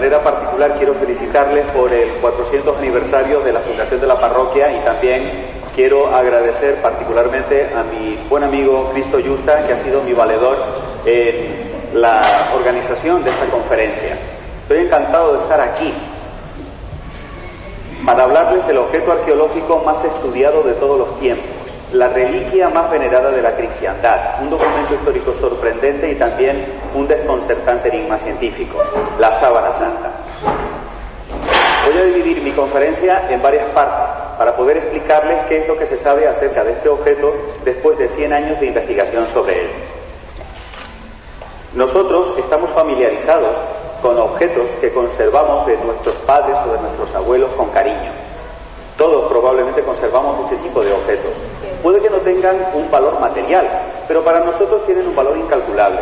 manera particular quiero felicitarles por el 400 aniversario de la fundación de la parroquia y también quiero agradecer particularmente a mi buen amigo Cristo Yusta, que ha sido mi valedor en la organización de esta conferencia. Estoy encantado de estar aquí para hablarles del objeto arqueológico más estudiado de todos los tiempos, la reliquia más venerada de la cristiandad, un documento histórico sorprendente y también un desconcertante enigma científico, la sábana santa. Voy a dividir mi conferencia en varias partes para poder explicarles qué es lo que se sabe acerca de este objeto después de 100 años de investigación sobre él. Nosotros estamos familiarizados con objetos que conservamos de nuestros padres o de nuestros abuelos con cariño. Todos probablemente conservamos este tipo de objetos. Puede que no tengan un valor material, pero para nosotros tienen un valor incalculable.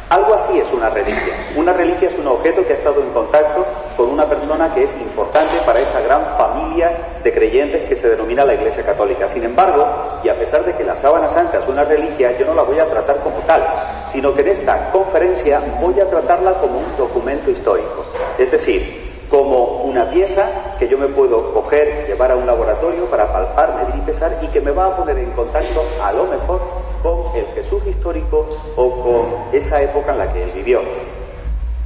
Algo así es una reliquia. Una reliquia es un objeto que ha estado en contacto con una persona que es importante para esa gran familia de creyentes que se denomina la Iglesia Católica. Sin embargo, y a pesar de que la sábana santa es una reliquia, yo no la voy a tratar como tal, sino que en esta conferencia voy a tratarla como un documento histórico. Es decir, como una pieza que yo me puedo coger, llevar a un laboratorio para palpar, medir y pesar y que me va a poner en contacto, a lo mejor, con el Jesús histórico o con esa época en la que él vivió.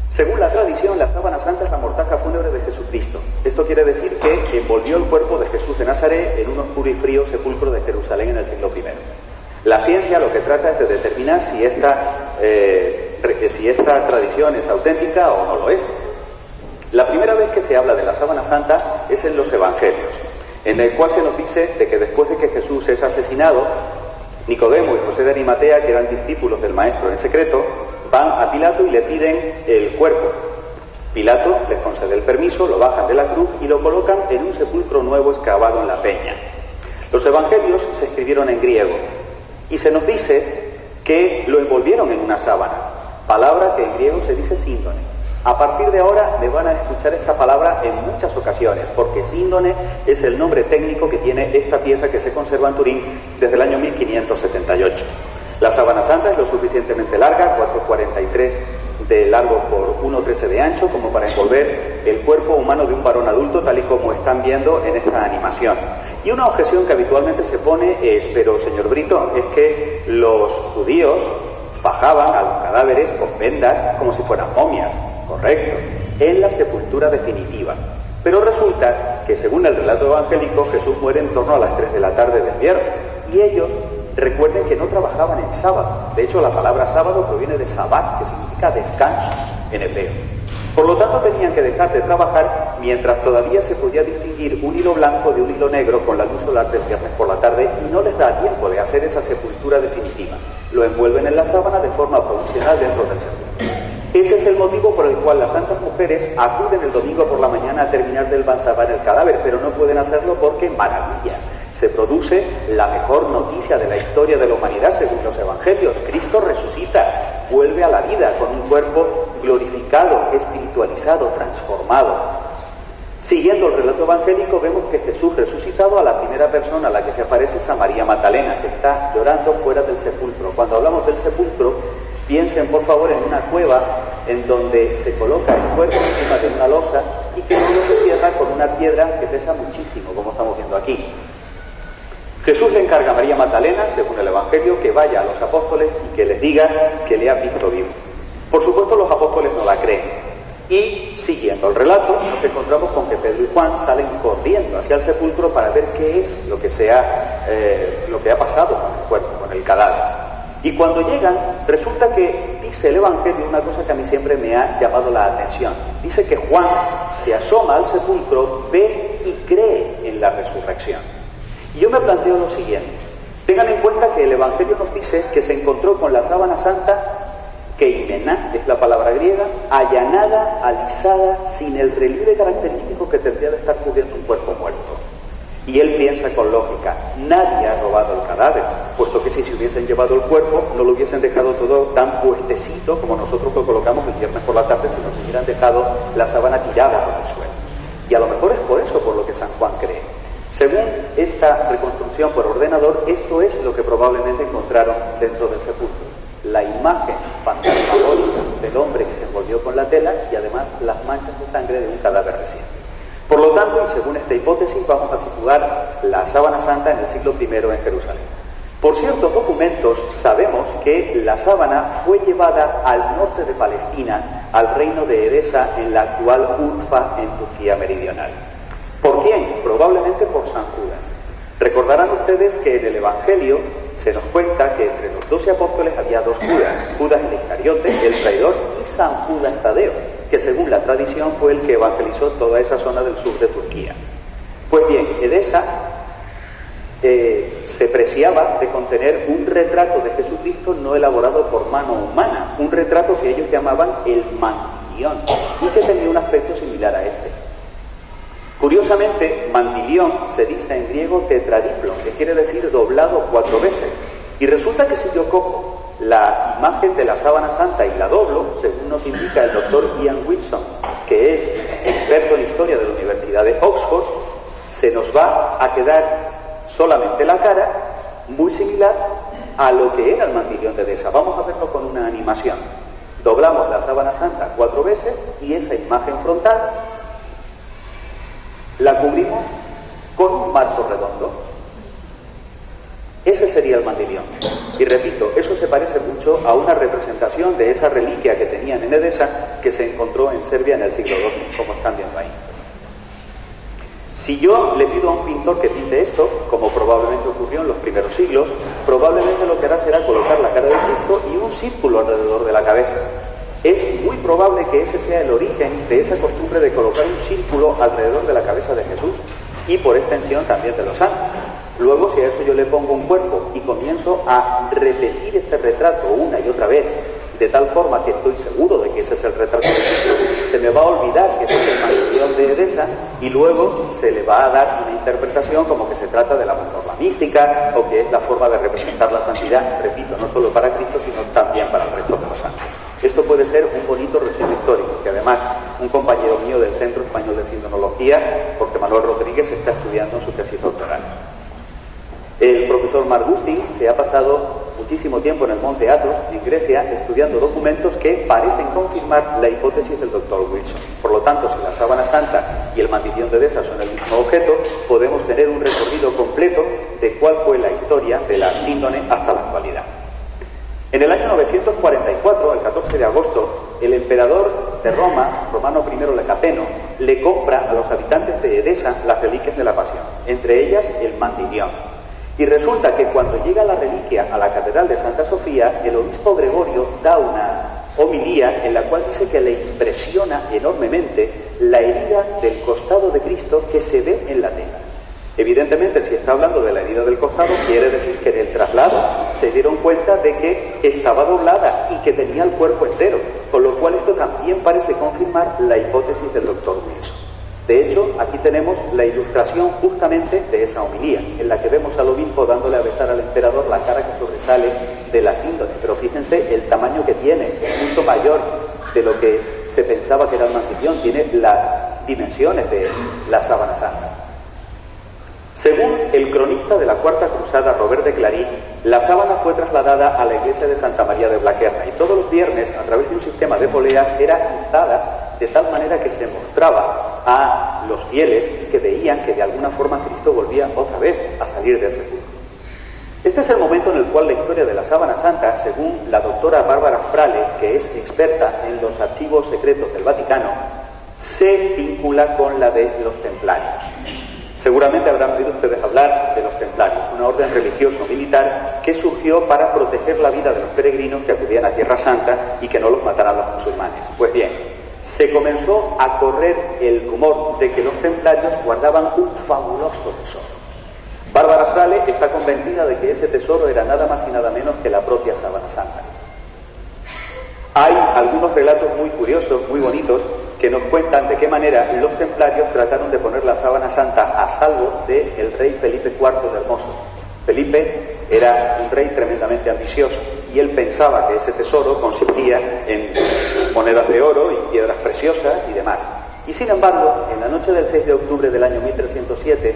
Según la tradición, la sábana santa es la mortaja fúnebre de Jesucristo. Esto quiere decir que envolvió el cuerpo de Jesús de Nazaret en un oscuro y frío sepulcro de Jerusalén en el siglo I. La ciencia lo que trata es de determinar si esta tradición es auténtica o no lo es. La primera vez que se habla de la sábana santa es en los Evangelios, en el cual se nos dice de que después de que Jesús es asesinado, Nicodemo y José de Arimatea, que eran discípulos del Maestro en secreto, van a Pilato y le piden el cuerpo. Pilato les concede el permiso, lo bajan de la cruz y lo colocan en un sepulcro nuevo excavado en la peña. Los Evangelios se escribieron en griego y se nos dice que lo envolvieron en una sábana, palabra que en griego se dice síndone. A partir de ahora me van a escuchar esta palabra en muchas ocasiones, porque síndone es el nombre técnico que tiene esta pieza que se conserva en Turín desde el año 1578. La sábana santa es lo suficientemente larga, 4,43 de largo por 1,13 de ancho, como para envolver el cuerpo humano de un varón adulto, tal y como están viendo en esta animación. Y una objeción que habitualmente se pone es, pero señor Brito, es que los judíos fajaban a los cadáveres con vendas como si fueran momias. Correcto, en la sepultura definitiva. Pero resulta que según el relato evangélico, Jesús muere en torno a las 3 de la tarde del viernes. Y ellos, recuerden que no trabajaban en sábado. De hecho, la palabra sábado proviene de sabbat, que significa descanso en hebreo. Por lo tanto, tenían que dejar de trabajar mientras todavía se podía distinguir un hilo blanco de un hilo negro con la luz solar del viernes por la tarde, y no les da tiempo de hacer esa sepultura definitiva. Lo envuelven en la sábana de forma provisional dentro del sepulcro. Ese es el motivo por el cual las santas mujeres acuden el domingo por la mañana a terminar de embalsamar el cadáver, pero no pueden hacerlo porque, maravilla, se produce la mejor noticia de la historia de la humanidad según los Evangelios. Cristo resucita, vuelve a la vida con un cuerpo glorificado, espiritualizado, transformado. Siguiendo el relato evangélico, vemos que Jesús resucitado, a la primera persona a la que se aparece es a María Magdalena, que está llorando fuera del sepulcro. Cuando hablamos del sepulcro, piensen por favor en una cueva en donde se coloca el cuerpo encima de una losa y que luego se cierra con una piedra que pesa muchísimo, como estamos viendo aquí. Jesús le encarga a María Magdalena, según el Evangelio, que vaya a los apóstoles y que les diga que le ha visto vivo. Por supuesto, los apóstoles no la creen. Y, siguiendo el relato, nos encontramos con que Pedro y Juan salen corriendo hacia el sepulcro para ver qué es lo que ha pasado con el cuerpo, con el cadáver. Y cuando llegan, resulta que dice el Evangelio una cosa que a mí siempre me ha llamado la atención. Dice que Juan se asoma al sepulcro, ve y cree en la resurrección. Y yo me planteo lo siguiente. Tengan en cuenta que el Evangelio nos dice que se encontró con la sábana santa, que imena, es la palabra griega, allanada, alisada, sin el relieve característico que tendría de estar cubriendo un cuerpo muerto. Y él piensa con lógica, nadie ha robado el cadáver, puesto que si se hubiesen llevado el cuerpo, no lo hubiesen dejado todo tan puestecito como nosotros lo colocamos el viernes por la tarde, si nos hubieran dejado la sábana tirada por el suelo. Y a lo mejor es por eso por lo que San Juan cree. Según esta reconstrucción por ordenador, esto es lo que probablemente encontraron dentro del sepulcro. La imagen fantasmagórica del hombre que se envolvió con la tela y además las manchas de sangre de un cadáver reciente. Por lo tanto, y según esta hipótesis, vamos a situar la sábana santa en el siglo I en Jerusalén. Por ciertos documentos sabemos que la sábana fue llevada al norte de Palestina, al reino de Edesa, en la actual Urfa, en Turquía meridional. ¿Por quién? Probablemente por San Judas. Recordarán ustedes que en el Evangelio se nos cuenta que entre los 12 apóstoles había dos Judas, Judas el Iscariote, el traidor, y San Judas Tadeo, que según la tradición fue el que evangelizó toda esa zona del sur de Turquía. Pues bien, Edesa se preciaba de contener un retrato de Jesucristo no elaborado por mano humana, un retrato que ellos llamaban el mantilión y que tenía un aspecto similar a este. Curiosamente, mantilión se dice en griego tetradiplon, que quiere decir doblado 4 veces, y resulta que si yo cojo la imagen de la sábana santa y la doblo, según nos indica el doctor Ian Wilson, que es experto en historia de la Universidad de Oxford, se nos va a quedar solamente la cara muy similar a lo que era el mantilión de Edesa. Vamos a verlo con una animación. Doblamos la sábana santa 4 veces y esa imagen frontal la cubrimos con un marco redondo. Ese sería el mantilión. Y repito, eso se parece mucho a una representación de esa reliquia que tenían en Edesa, que se encontró en Serbia en el siglo II, como están viendo ahí. Si yo le pido a un pintor que pinte esto, como probablemente ocurrió en los primeros siglos, probablemente lo que hará será colocar la cara de Cristo y un círculo alrededor de la cabeza. Es muy probable que ese sea el origen de esa costumbre de colocar un círculo alrededor de la cabeza de Jesús y por extensión también de los santos. Luego, si a eso yo le pongo un cuerpo y comienzo a repetir este retrato una y otra vez, de tal forma que estoy seguro de que ese es el retrato de Cristo, se me va a olvidar que ese es el mantilión de Edesa y luego se le va a dar una interpretación como que se trata de la mística o que es la forma de representar la santidad, repito, no solo para Cristo, sino también para el resto de los santos. Esto puede ser un bonito resumen histórico, que además un compañero mío del Centro Español de Sindonología, Jorge Manuel Rodríguez, está estudiando en su tesis doctoral. El profesor Mark Gustin se ha pasado muchísimo tiempo en el monte Athos, en Grecia, estudiando documentos que parecen confirmar la hipótesis del doctor Wilson. Por lo tanto, si la sábana santa y el mantilión de Edesa son el mismo objeto, podemos tener un recorrido completo de cuál fue la historia de la síndone hasta la actualidad. En el año 944, el 14 de agosto, el emperador de Roma, Romano I Lecapeno, le compra a los habitantes de Edesa las reliquias de la Pasión, entre ellas el mantilión. Y resulta que cuando llega la reliquia a la Catedral de Santa Sofía, el obispo Gregorio da una homilía en la cual dice que le impresiona enormemente la herida del costado de Cristo que se ve en la tela. Evidentemente, si está hablando de la herida del costado, quiere decir que en el traslado se dieron cuenta de que estaba doblada y que tenía el cuerpo entero, con lo cual esto también parece confirmar la hipótesis del doctor Wilson. De hecho, aquí tenemos la ilustración justamente de esa homilía, en la que vemos al obispo dándole a besar al emperador la cara que sobresale de la síndone. Pero fíjense el tamaño que tiene, es mucho mayor de lo que se pensaba que era el mantilión, tiene las dimensiones de la sábana santa. Según el cronista de la Cuarta Cruzada, Robert de Clary, la sábana fue trasladada a la iglesia de Santa María de Blaquerna y todos los viernes, a través de un sistema de poleas, era izada de tal manera que se mostraba a los fieles que veían que de alguna forma Cristo volvía otra vez a salir del sepulcro. Este es el momento en el cual la historia de la sábana santa, según la doctora Bárbara Frale, que es experta en los archivos secretos del Vaticano, se vincula con la de los templarios. Seguramente habrán oído ustedes hablar de los templarios, una orden religioso-militar que surgió para proteger la vida de los peregrinos que acudían a Tierra Santa y que no los mataran los musulmanes. Pues bien, se comenzó a correr el rumor de que los templarios guardaban un fabuloso tesoro. Bárbara Frale está convencida de que ese tesoro era nada más y nada menos que la propia sábana santa. Hay algunos relatos muy curiosos, muy bonitos, que nos cuentan de qué manera los templarios trataron de poner la sábana santa a salvo del rey Felipe IV de Hermoso. Felipe era un rey tremendamente ambicioso y él pensaba que ese tesoro consistía en monedas de oro y piedras preciosas y demás. Y sin embargo, en la noche del 6 de octubre del año 1307,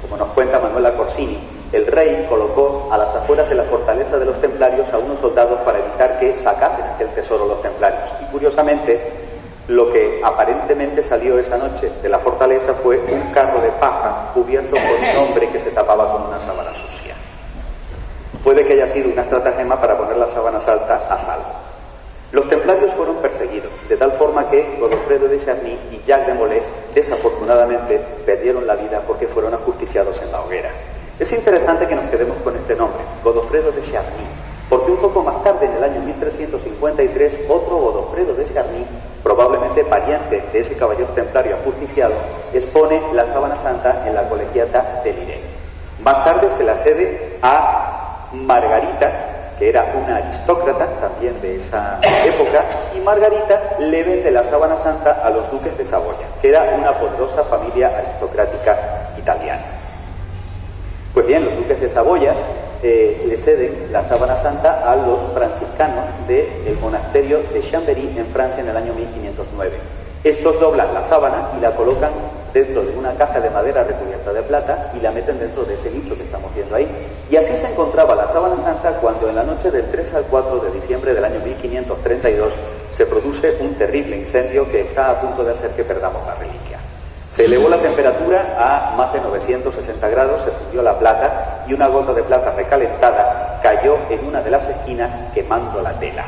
como nos cuenta Manuela Corsini, el rey colocó a las afueras de la fortaleza de los templarios a unos soldados para evitar que sacasen aquel tesoro los templarios. Y curiosamente, lo que aparentemente salió esa noche de la fortaleza fue un carro de paja cubierto por un hombre que se tapaba con una sábana sucia. Puede que haya sido una estratagema para poner la sábana santa a salvo. Los templarios fueron perseguidos, de tal forma que Godofredo de Charny y Jacques de Molay desafortunadamente perdieron la vida porque fueron ajusticiados en la hoguera. Es interesante que nos quedemos con este nombre, Godofredo de Charny, porque un poco más tarde, en el año 1353, otro Godofredo de Charny, probablemente pariente de ese caballero templario ajusticiado, expone la sábana santa en la colegiata de Lirey. Más tarde se la cede a Margarita, que era una aristócrata también de esa época, y Margarita le vende la sábana santa a los duques de Saboya, que era una poderosa familia aristocrática italiana. Pues bien, los duques de Saboya le ceden la sábana santa a los franciscanos del monasterio de Chambéry en Francia en el año 1509. Estos doblan la sábana y la colocan dentro de una caja de madera recubierta de plata y la meten dentro de ese nicho que estamos viendo ahí. Y así se encontraba la sábana santa cuando en la noche del 3 al 4 de diciembre del año 1532 se produce un terrible incendio que está a punto de hacer que perdamos la reliquia. Se elevó la temperatura a más de 960 grados, se fundió la plata y una gota de plata recalentada cayó en una de las esquinas quemando la tela.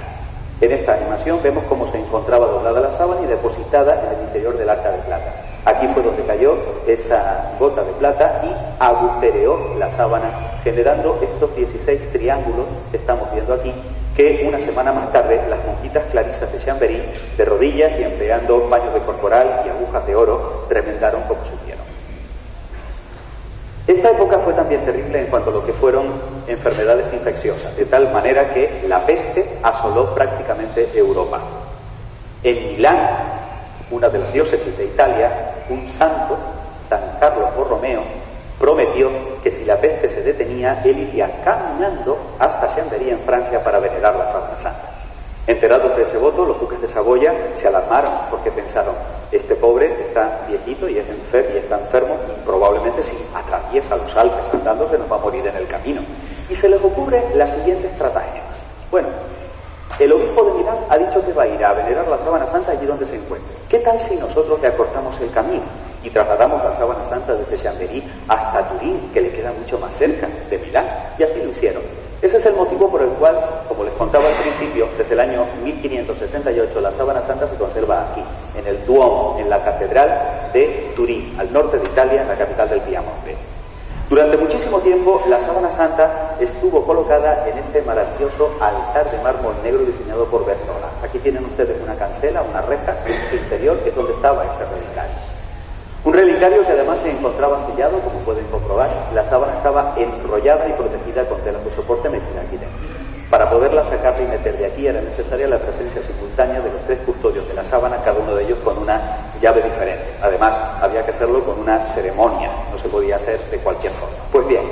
En esta animación vemos cómo se encontraba doblada la sábana y depositada en el interior del arca de plata. Aquí fue donde cayó esa gota de plata y agujereó la sábana, generando estos 16 triángulos que estamos viendo aquí, que una semana más tarde las monjitas clarisas de Chambéry, de rodillas y empleando paños de corporal y agujas de oro, remendaron como supieron. Esta época fue también terrible en cuanto a lo que fueron enfermedades infecciosas, de tal manera que la peste asoló prácticamente Europa. En Milán, una de las diócesis de Italia, un santo, San Carlos Borromeo, prometió que si la peste se detenía, él iría caminando hasta Chambéry en Francia para venerar la sábana santa. Enterados de ese voto, los duques de Saboya se alarmaron porque pensaron, este pobre está viejito y está enfermo y probablemente si atraviesa los Alpes andando se nos va a morir en el camino. Y se les ocurre la siguiente estratagema. Bueno, el obispo de Milán ha dicho que va a ir a venerar la sábana santa allí donde se encuentre. ¿Qué tal si nosotros le acortamos el camino y trasladamos la sábana santa desde Chambéry hasta Turín, que le queda mucho más cerca de Milán? Y así lo hicieron. Ese es el motivo por el cual, como les contaba al principio, desde el año 1578 la sábana santa se conserva aquí, en el Duomo, en la catedral de Turín, al norte de Italia, en la capital del Piamonte. Durante muchísimo tiempo la sábana santa estuvo colocada en este maravilloso altar de mármol negro diseñado por Bertola. Aquí tienen ustedes una cancela, una reja en su interior, que es donde estaba ese relicario. Un relicario que además se encontraba sellado, como pueden comprobar. La sábana estaba enrollada y protegida con telas de soporte metida aquí dentro. Para poderla sacar y meter de aquí era necesaria la presencia simultánea de los 3 custodios de la sábana, cada uno de ellos con una llave diferente. Además, había que hacerlo con una ceremonia, no se podía hacer de cualquier forma. Pues bien,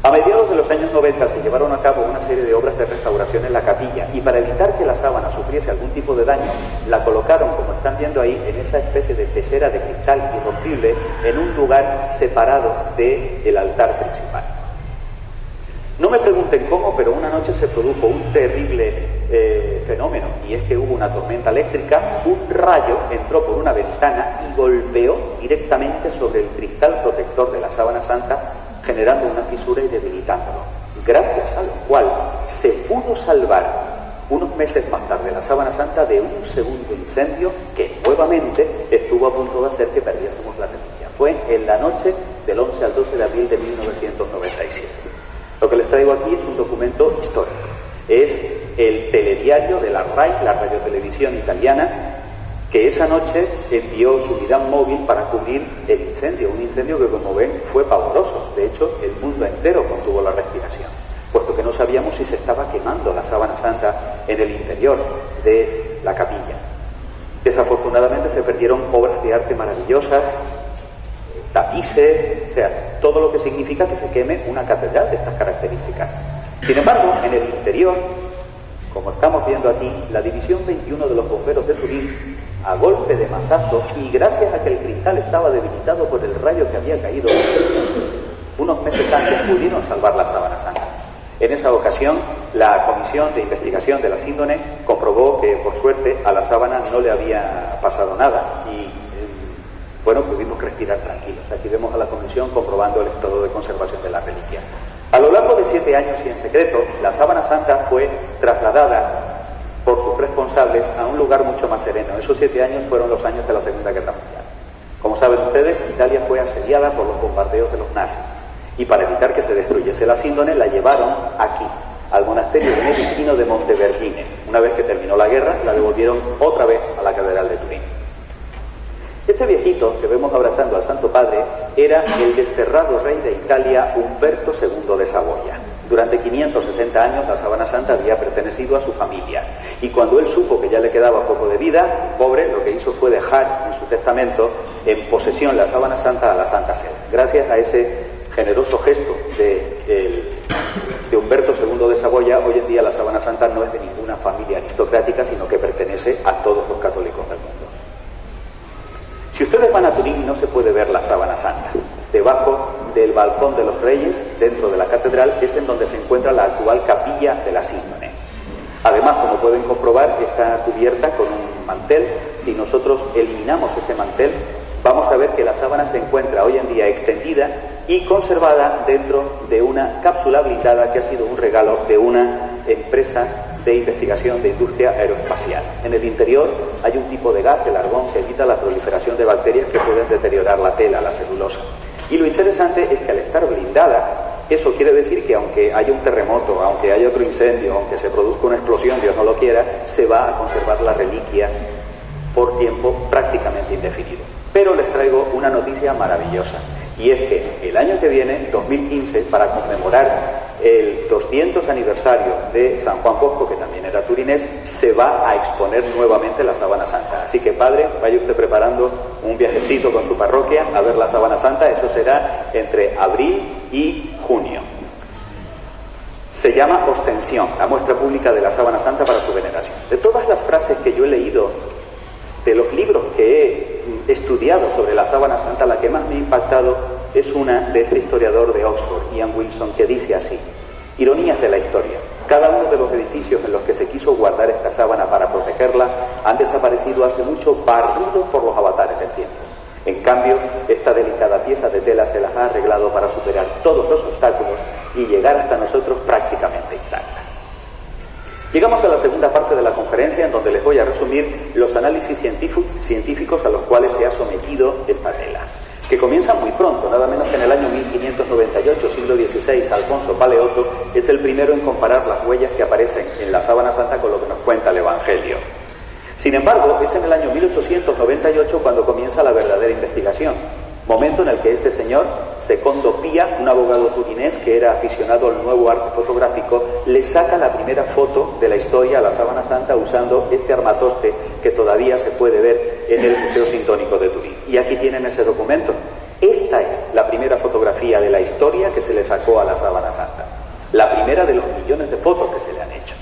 a mediados de los años 90 se llevaron a cabo una serie de obras de restauración en la capilla y para evitar que la sábana sufriese algún tipo de daño, la colocaron, como están viendo ahí, en esa especie de pecera de cristal irrompible en un lugar separado del altar principal. No me pregunten cómo, pero una noche se produjo un terrible fenómeno, y es que hubo una tormenta eléctrica, un rayo entró por una ventana y golpeó directamente sobre el cristal protector de la sábana santa, generando una fisura y debilitándolo, gracias a lo cual se pudo salvar unos meses más tarde la sábana santa de un segundo incendio que nuevamente estuvo a punto de hacer que perdiésemos la reliquia. Fue en la noche del 11 al 12 de abril de 1997. Lo que les traigo aquí es un documento histórico. Es el telediario de la RAI, la radiotelevisión italiana, que esa noche envió su unidad móvil para cubrir el incendio, un incendio que, como ven, fue pavoroso. De hecho, el mundo entero contuvo la respiración, puesto que no sabíamos si se estaba quemando la sábana santa en el interior de la capilla. Desafortunadamente se perdieron obras de arte maravillosas, tapices, o sea, todo lo que significa que se queme una catedral de estas características. Sin embargo, en el interior, como estamos viendo aquí, la División 21 de los Bomberos de Turín, a golpe de mazazo y gracias a que el cristal estaba debilitado por el rayo que había caído, unos meses antes pudieron salvar la sábana santa. En esa ocasión, la Comisión de Investigación de la Síndone comprobó que, por suerte, a la sábana no le había pasado nada y, bueno, pudimos respirar tranquilos. Aquí vemos a la Comisión comprobando el estado de conservación de la reliquia. A lo largo de 7 años y en secreto, la sábana santa fue trasladada por sus responsables a un lugar mucho más sereno. Esos 7 años fueron los años de la Segunda Guerra Mundial. Como saben ustedes, Italia fue asediada por los bombardeos de los nazis y para evitar que se destruyese la Síndone la llevaron aquí, al monasterio benedictino de Montevergine. Una vez que terminó la guerra, la devolvieron otra vez a la Catedral de Turín. Este viejito que vemos abrazando al Santo Padre era el desterrado rey de Italia Umberto II de Saboya. Durante 560 años la sábana santa había pertenecido a su familia y cuando él supo que ya le quedaba poco de vida, pobre, lo que hizo fue dejar en su testamento en posesión la sábana santa a la Santa Sede. Gracias a ese generoso gesto de Humberto II de Saboya, hoy en día la sábana santa no es de ninguna familia aristocrática, sino que pertenece a todos los católicos del mundo. Si ustedes van a Turín, no se puede ver la sábana santa. Debajo del balcón de los Reyes, dentro de la catedral, es en donde se encuentra la actual capilla de la Síndone. Además, como pueden comprobar, está cubierta con un mantel. Si nosotros eliminamos ese mantel, vamos a ver que la sábana se encuentra hoy en día extendida y conservada dentro de una cápsula blindada que ha sido un regalo de una empresa de investigación de industria aeroespacial. En el interior hay un tipo de gas, el argón, que evita la proliferación de bacterias que pueden deteriorar la tela, la celulosa. Y lo interesante es que al estar blindada, eso quiere decir que aunque haya un terremoto, aunque haya otro incendio, aunque se produzca una explosión, Dios no lo quiera, se va a conservar la reliquia por tiempo prácticamente indefinido. Pero les traigo una noticia maravillosa, y es que el año que viene, 2015, para conmemorar el 200 aniversario de San Juan Bosco, que también era turinés, se va a exponer nuevamente la sábana santa. Así que, padre, vaya usted preparando un viajecito con su parroquia a ver la sábana santa. Eso será entre abril y junio. Se llama ostensión, la muestra pública de la sábana santa para su veneración. De todas las frases que yo he leído, de los libros que he estudiado sobre la sábana santa, la que más me ha impactado es una de este historiador de Oxford, Ian Wilson, que dice así: ironías de la historia. Cada uno de los edificios en los que se quiso guardar esta sábana para protegerla han desaparecido hace mucho, barridos por los avatares del tiempo. En cambio, esta delicada pieza de tela se las ha arreglado para superar todos los obstáculos y llegar hasta nosotros prácticamente intacta. Llegamos a la segunda parte de la conferencia, en donde les voy a resumir los análisis científicos a los cuales se ha sometido esta tela, que comienzan muy pronto, nada menos que en el año 1598, siglo XVI. Alfonso Paleotto es el primero en comparar las huellas que aparecen en la sábana santa con lo que nos cuenta el Evangelio. Sin embargo, es en el año 1898 cuando comienza la verdadera investigación, momento en el que este señor, Secondo Pia, un abogado turinés que era aficionado al nuevo arte fotográfico, le saca la primera foto de la historia a la sábana santa usando este armatoste que todavía se puede ver en el Museo Sintónico de Turín. Y aquí tienen ese documento. Esta es la primera fotografía de la historia que se le sacó a la sábana santa, la primera de los millones de fotos que se le han hecho.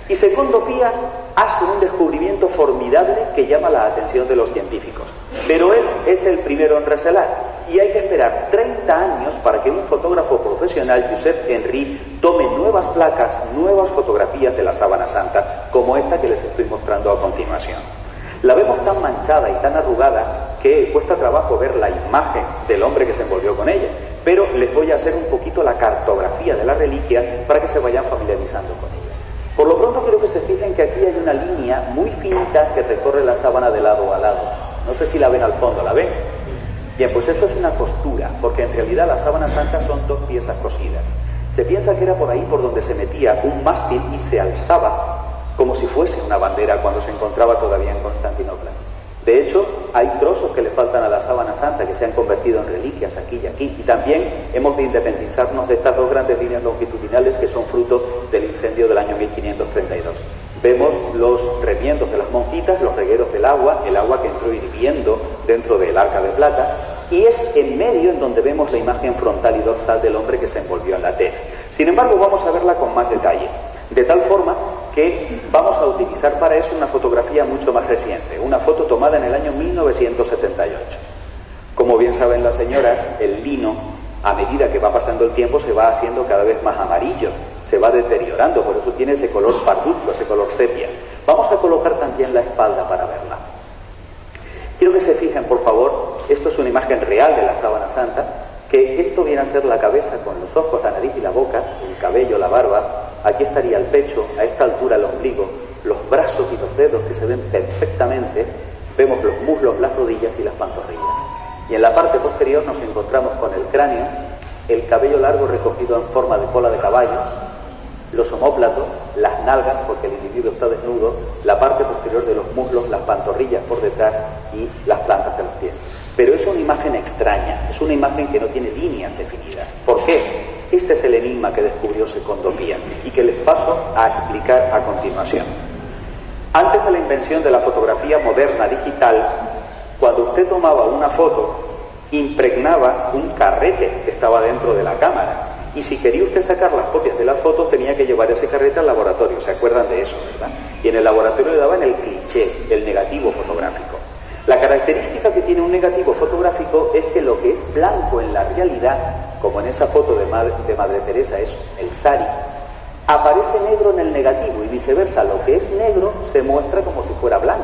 Y Secondo Pia hace un descubrimiento formidable que llama la atención de los científicos. Pero él es el primero en recelar y hay que esperar 30 años para que un fotógrafo profesional, Josep Henry, tome nuevas placas, nuevas fotografías de la sábana santa, como esta que les estoy mostrando a continuación. La vemos tan manchada y tan arrugada que cuesta trabajo ver la imagen del hombre que se envolvió con ella, pero les voy a hacer un poquito la cartografía de la reliquia para que se vayan familiarizando con ella. Por lo pronto quiero que se fijen que aquí hay una línea muy finita que recorre la sábana de lado a lado. No sé si la ven al fondo, ¿la ven? Bien, pues eso es una costura, porque en realidad la sábana santa son 2 piezas cosidas. Se piensa que era por ahí por donde se metía un mástil y se alzaba como si fuese una bandera cuando se encontraba todavía en Constantinopla. De hecho, hay trozos que le faltan a la sábana santa que se han convertido en reliquias aquí y aquí. Y también hemos de independizarnos de estas 2 grandes líneas longitudinales que son fruto del incendio del año 1532. Vemos los remiendos de las monjitas, los regueros del agua, el agua que entró hirviendo dentro del arca de plata, y es en medio en donde vemos la imagen frontal y dorsal del hombre que se envolvió en la tela. Sin embargo, vamos a verla con más detalle, de tal forma que vamos a utilizar para eso una fotografía mucho más reciente, una foto tomada en el año 1978. Como bien saben las señoras, el lino A medida que va pasando el tiempo se va haciendo cada vez más amarillo, se va deteriorando, por eso tiene ese color parduzco, ese color sepia. Vamos a colocar también la espalda para verla. Quiero que se fijen, por favor, esto es una imagen real de la sábana santa, que esto viene a ser la cabeza con los ojos, la nariz y la boca, el cabello, la barba, aquí estaría el pecho, a esta altura el ombligo, los brazos y los dedos que se ven perfectamente, vemos los muslos, las rodillas y las pantorrillas. Y en la parte posterior nos encontramos con el cráneo, el cabello largo recogido en forma de cola de caballo, los omóplatos, las nalgas, porque el individuo está desnudo, la parte posterior de los muslos, las pantorrillas por detrás y las plantas de los pies. Pero es una imagen extraña, es una imagen que no tiene líneas definidas. ¿Por qué? Este es el enigma que descubrió Secondo Pia y que les paso a explicar a continuación. Antes de la invención de la fotografía moderna digital, cuando usted tomaba una foto, impregnaba un carrete que estaba dentro de la cámara. Y si quería usted sacar las copias de las fotos, tenía que llevar ese carrete al laboratorio. ¿Se acuerdan de eso, verdad? Y en el laboratorio le daban el cliché, el negativo fotográfico. La característica que tiene un negativo fotográfico es que lo que es blanco en la realidad, como en esa foto de Madre Teresa es el sari, aparece negro en el negativo y viceversa. Lo que es negro se muestra como si fuera blanco.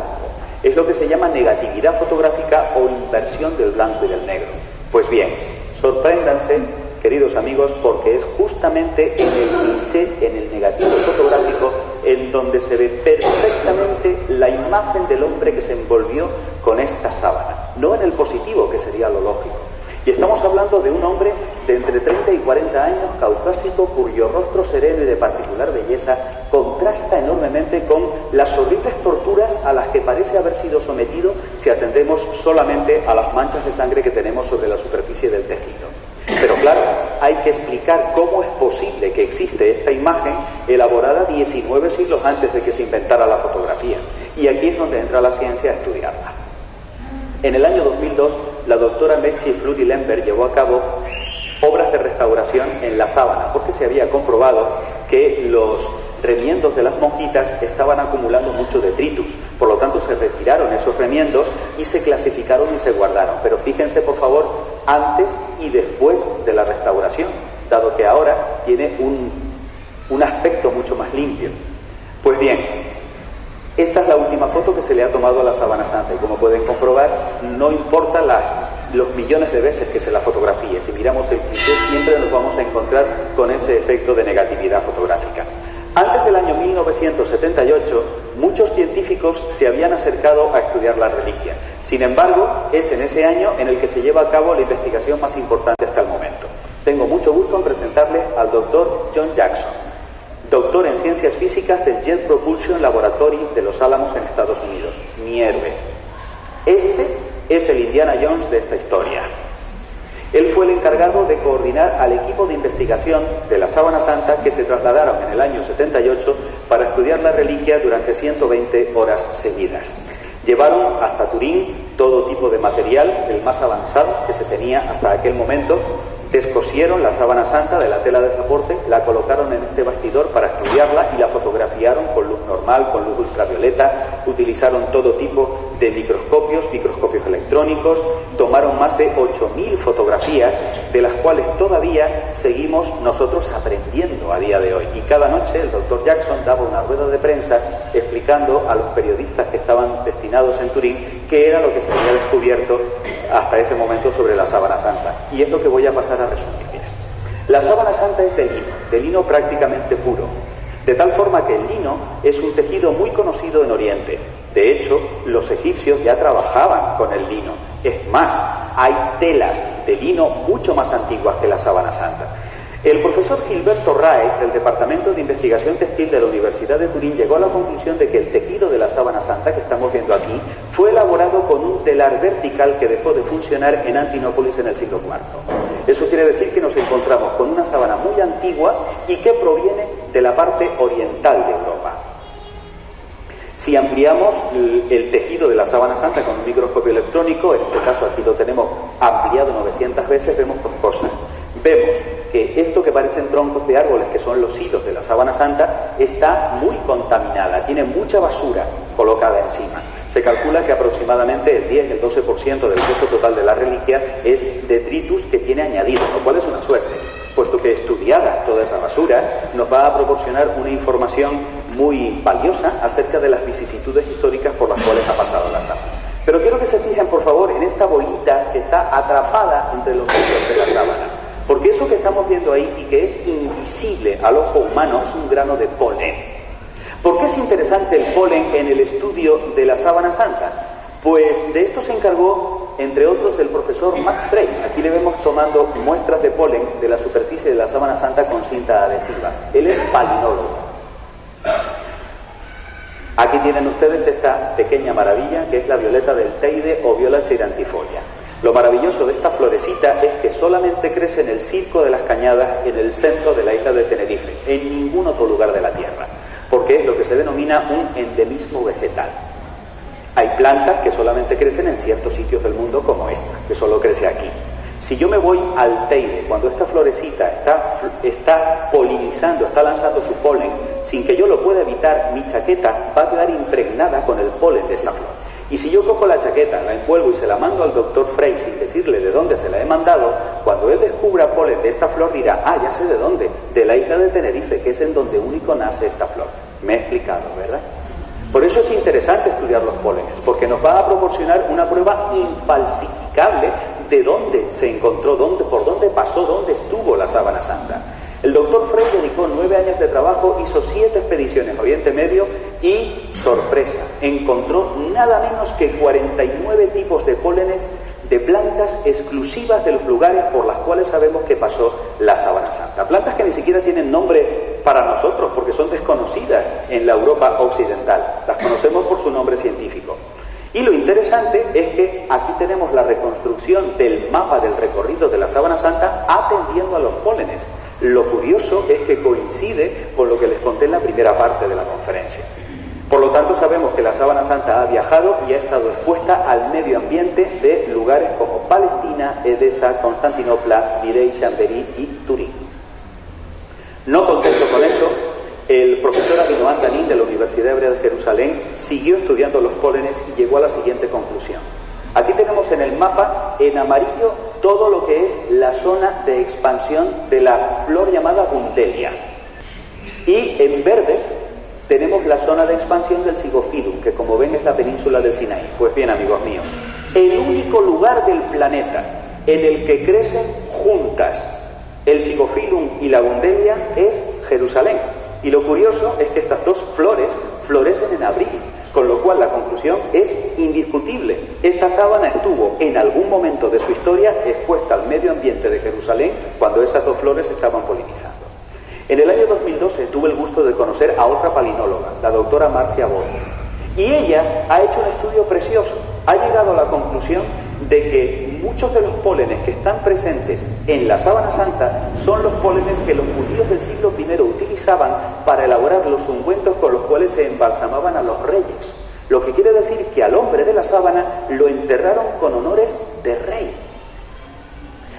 Es lo que se llama negatividad fotográfica o inversión del blanco y del negro. Pues bien, sorpréndanse, queridos amigos, porque es justamente en el cliché, en el negativo fotográfico, en donde se ve perfectamente la imagen del hombre que se envolvió con esta sábana, no en el positivo, que sería lo lógico. Y estamos hablando de un hombre de entre 30 y 40 años, caucásico, cuyo rostro sereno y de particular belleza contrasta enormemente con las horribles torturas a las que parece haber sido sometido si atendemos solamente a las manchas de sangre que tenemos sobre la superficie del tejido. Pero claro, hay que explicar cómo es posible que existe esta imagen elaborada 19 siglos antes de que se inventara la fotografía. Y aquí es donde entra la ciencia a estudiarla. En el año 2002, la doctora Metzger Fludi Lemberg llevó a cabo obras de restauración en la sábana, porque se había comprobado que los remiendos de las monjitas estaban acumulando mucho detritus. Por lo tanto, se retiraron esos remiendos y se clasificaron y se guardaron. Pero fíjense, por favor, antes y después de la restauración, dado que ahora tiene un aspecto mucho más limpio. Pues bien, esta es la última foto que se le ha tomado a la sábana santa y, como pueden comprobar, no importa los millones de veces que se la fotografíe. Si miramos el cliché, siempre nos vamos a encontrar con ese efecto de negatividad fotográfica. Antes del año 1978, muchos científicos se habían acercado a estudiar la reliquia. Sin embargo, es en ese año en el que se lleva a cabo la investigación más importante hasta el momento. Tengo mucho gusto en presentarles al doctor John Jackson, doctor en Ciencias Físicas del Jet Propulsion Laboratory de Los Álamos en Estados Unidos, mi héroe. Este es el Indiana Jones de esta historia. Él fue el encargado de coordinar al equipo de investigación de la sábana santa que se trasladaron en el año 78 para estudiar la reliquia durante 120 horas seguidas. Llevaron hasta Turín todo tipo de material, el más avanzado que se tenía hasta aquel momento. Descosieron la sábana santa de la tela de soporte, la colocaron en este bastidor para estudiarla y la fotografiaron con luz normal, con luz ultravioleta. Utilizaron todo tipo de microscopios electrónicos, tomaron más de 8.000 fotografías, de las cuales todavía seguimos nosotros aprendiendo a día de hoy. Y cada noche el doctor Jackson daba una rueda de prensa explicando a los periodistas que estaban destinados en Turín qué era lo que se había descubierto hasta ese momento sobre la sábana santa. Y es lo que voy a pasar a resumirles. La sábana santa es de lino prácticamente puro, de tal forma que el lino es un tejido muy conocido en Oriente. De hecho, los egipcios ya trabajaban con el lino. Es más, hay telas de lino mucho más antiguas que la sábana santa. El profesor Gilberto Raes, del Departamento de Investigación Textil de la Universidad de Turín, llegó a la conclusión de que el tejido de la sábana santa que estamos viendo aquí fue elaborado con un telar vertical que dejó de funcionar en Antinópolis en el siglo IV. Eso quiere decir que nos encontramos con una sábana muy antigua y que proviene de la parte oriental de Europa. Si ampliamos el tejido de la sábana santa con un microscopio electrónico, en este caso aquí lo tenemos ampliado 900 veces, vemos dos cosas. Vemos que esto que parecen troncos de árboles, que son los hilos de la sábana santa, está muy contaminada, tiene mucha basura, colocada encima. Se calcula que aproximadamente el 10 y el 12% del peso total de la reliquia es detritus que tiene añadido, lo cual es una suerte, puesto que estudiada toda esa basura nos va a proporcionar una información muy valiosa acerca de las vicisitudes históricas por las cuales ha pasado la sábana. Pero quiero que se fijen, por favor, en esta bolita que está atrapada entre los hilos de la sábana, porque eso que estamos viendo ahí y que es invisible al ojo humano es un grano de polen. ¿Por qué es interesante el polen en el estudio de la sábana santa? Pues de esto se encargó, entre otros, el profesor Max Frey. Aquí le vemos tomando muestras de polen de la superficie de la sábana santa con cinta adhesiva. Él es palinólogo. Aquí tienen ustedes esta pequeña maravilla que es la violeta del Teide o Viola cheirantifolia. Lo maravilloso de esta florecita es que solamente crece en el Circo de las Cañadas, en el centro de la isla de Tenerife, en ningún otro lugar de la Tierra, porque es lo que se denomina un endemismo vegetal. Hay plantas que solamente crecen en ciertos sitios del mundo, como esta, que solo crece aquí. Si yo me voy al Teide, cuando esta florecita está polinizando, está lanzando su polen, sin que yo lo pueda evitar, mi chaqueta va a quedar impregnada con el polen de esta flor. Y si yo cojo la chaqueta, la envuelvo y se la mando al doctor Frey sin decirle de dónde se la he mandado, cuando él descubra polen de esta flor dirá, ah, ya sé de dónde, de la isla de Tenerife, que es en donde único nace esta flor. Me he explicado, ¿verdad? Por eso es interesante estudiar los pólenes, porque nos va a proporcionar una prueba infalsificable de dónde se encontró, por dónde pasó, dónde estuvo la sábana santa. El doctor Frey dedicó 9 años de trabajo, hizo 7 expediciones a Oriente Medio y, sorpresa, encontró nada menos que 49 tipos de pólenes de plantas exclusivas de los lugares por las cuales sabemos que pasó la sábana santa. Plantas que ni siquiera tienen nombre para nosotros porque son desconocidas en la Europa occidental. Las conocemos por su nombre científico. Y lo interesante es que aquí tenemos la reconstrucción del mapa del recorrido de la sábana santa atendiendo a los pólenes. Lo curioso es que coincide con lo que les conté en la primera parte de la conferencia. Por lo tanto, sabemos que la sábana santa ha viajado y ha estado expuesta al medio ambiente de lugares como Palestina, Edesa, Constantinopla, Virey, Chambéry y Turín. No contento con eso, el profesor Abinoam Danin de la Universidad Hebrea de Jerusalén siguió estudiando los pólenes y llegó a la siguiente conclusión. Aquí tenemos en el mapa, en amarillo, todo lo que es la zona de expansión de la flor llamada Bundelia. Y en verde tenemos la zona de expansión del Zygophyllum, que como ven es la península del Sinaí. Pues bien, amigos míos, el único lugar del planeta en el que crecen juntas el Zygophyllum y la Bundelia es Jerusalén. Y lo curioso es que estas dos flores florecen en abril, con lo cual la conclusión es indiscutible. Esta sábana estuvo en algún momento de su historia expuesta al medio ambiente de Jerusalén cuando esas dos flores estaban polinizando. En el año 2012 tuve el gusto de conocer a otra palinóloga, la doctora Marcia Boll, y ella ha hecho un estudio precioso. Ha llegado a la conclusión de que muchos de los pólenes que están presentes en la sábana santa son los pólenes que los judíos del siglo I utilizaban para elaborar los ungüentos con los cuales se embalsamaban a los reyes. Lo que quiere decir que al hombre de la sábana lo enterraron con honores de rey.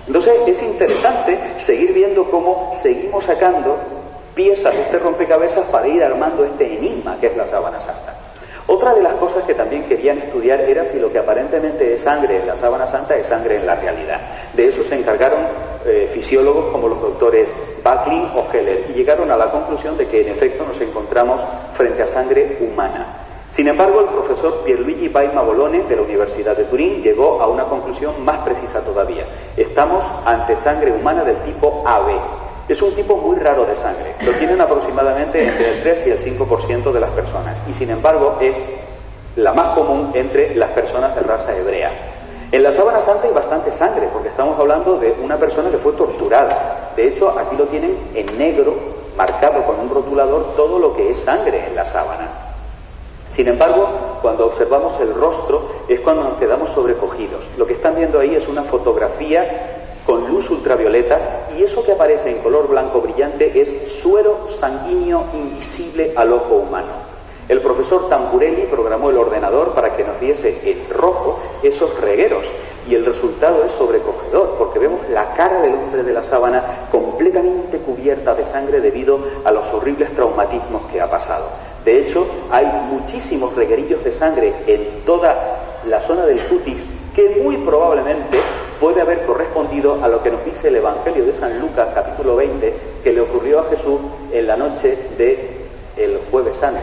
Entonces es interesante seguir viendo cómo seguimos sacando piezas de este rompecabezas para ir armando este enigma que es la sábana santa. Otra de las cosas que también querían estudiar era si lo que aparentemente es sangre en la sábana santa es sangre en la realidad. De eso se encargaron fisiólogos como los doctores Backlin o Heller y llegaron a la conclusión de que en efecto nos encontramos frente a sangre humana. Sin embargo, el profesor Pierluigi Baima Bolone de la Universidad de Turín llegó a una conclusión más precisa todavía. Estamos ante sangre humana del tipo AB. Es un tipo muy raro de sangre, lo tienen aproximadamente entre el 3 y el 5% de las personas y sin embargo es la más común entre las personas de raza hebrea. En la sábana santa hay bastante sangre porque estamos hablando de una persona que fue torturada. De hecho, aquí lo tienen en negro, marcado con un rotulador todo lo que es sangre en la sábana. Sin embargo, cuando observamos el rostro es cuando nos quedamos sobrecogidos. Lo que están viendo ahí es una fotografía con luz ultravioleta y eso que aparece en color blanco brillante es suero sanguíneo invisible al ojo humano. El profesor Tamburelli programó el ordenador para que nos diese en rojo esos regueros y el resultado es sobrecogedor porque vemos la cara del hombre de la sábana completamente cubierta de sangre debido a los horribles traumatismos que ha pasado. De hecho, hay muchísimos reguerillos de sangre en toda la zona del cutis que muy probablemente puede haber correspondido a lo que nos dice el Evangelio de San Lucas, capítulo 20, que le ocurrió a Jesús en la noche del Jueves Santo,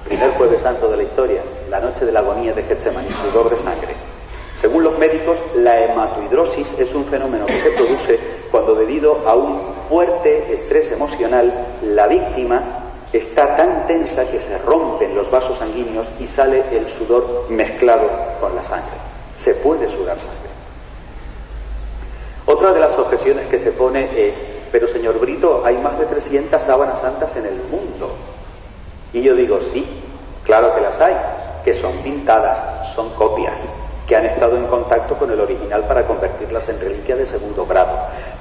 primer Jueves Santo de la historia, la noche de la agonía de Getsemaní, sudor de sangre. Según los médicos, la hematohidrosis es un fenómeno que se produce cuando, debido a un fuerte estrés emocional, la víctima está tan tensa que se rompen los vasos sanguíneos y sale el sudor mezclado con la sangre. Se puede sudar sangre. Otra de las objeciones que se pone es: pero señor Brito, hay más de 300 sábanas santas en el mundo. Y yo digo, sí, claro que las hay, que son pintadas, son copias, que han estado en contacto con el original para convertirlas en reliquia de segundo grado.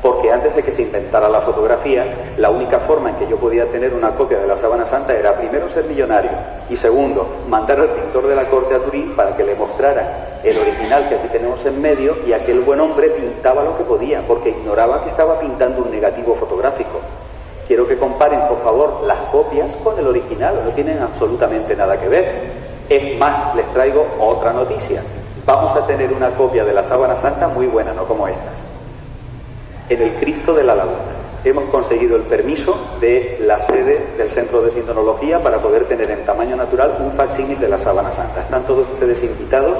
Porque antes de que se inventara la fotografía, la única forma en que yo podía tener una copia de la sábana santa era, primero, ser millonario, y segundo, mandar al pintor de la corte a Turín para que le mostrara el original que aquí tenemos en medio, y aquel buen hombre pintaba lo que podía, porque ignoraba que estaba pintando un negativo fotográfico. Quiero que comparen, por favor, las copias con el original, no tienen absolutamente nada que ver. Es más, les traigo otra noticia. Vamos a tener una copia de la sábana santa muy buena, no como estas. En el Cristo de la Laguna hemos conseguido el permiso de la sede del Centro de Sindonología para poder tener en tamaño natural un facsímil de la sábana santa. Están todos ustedes invitados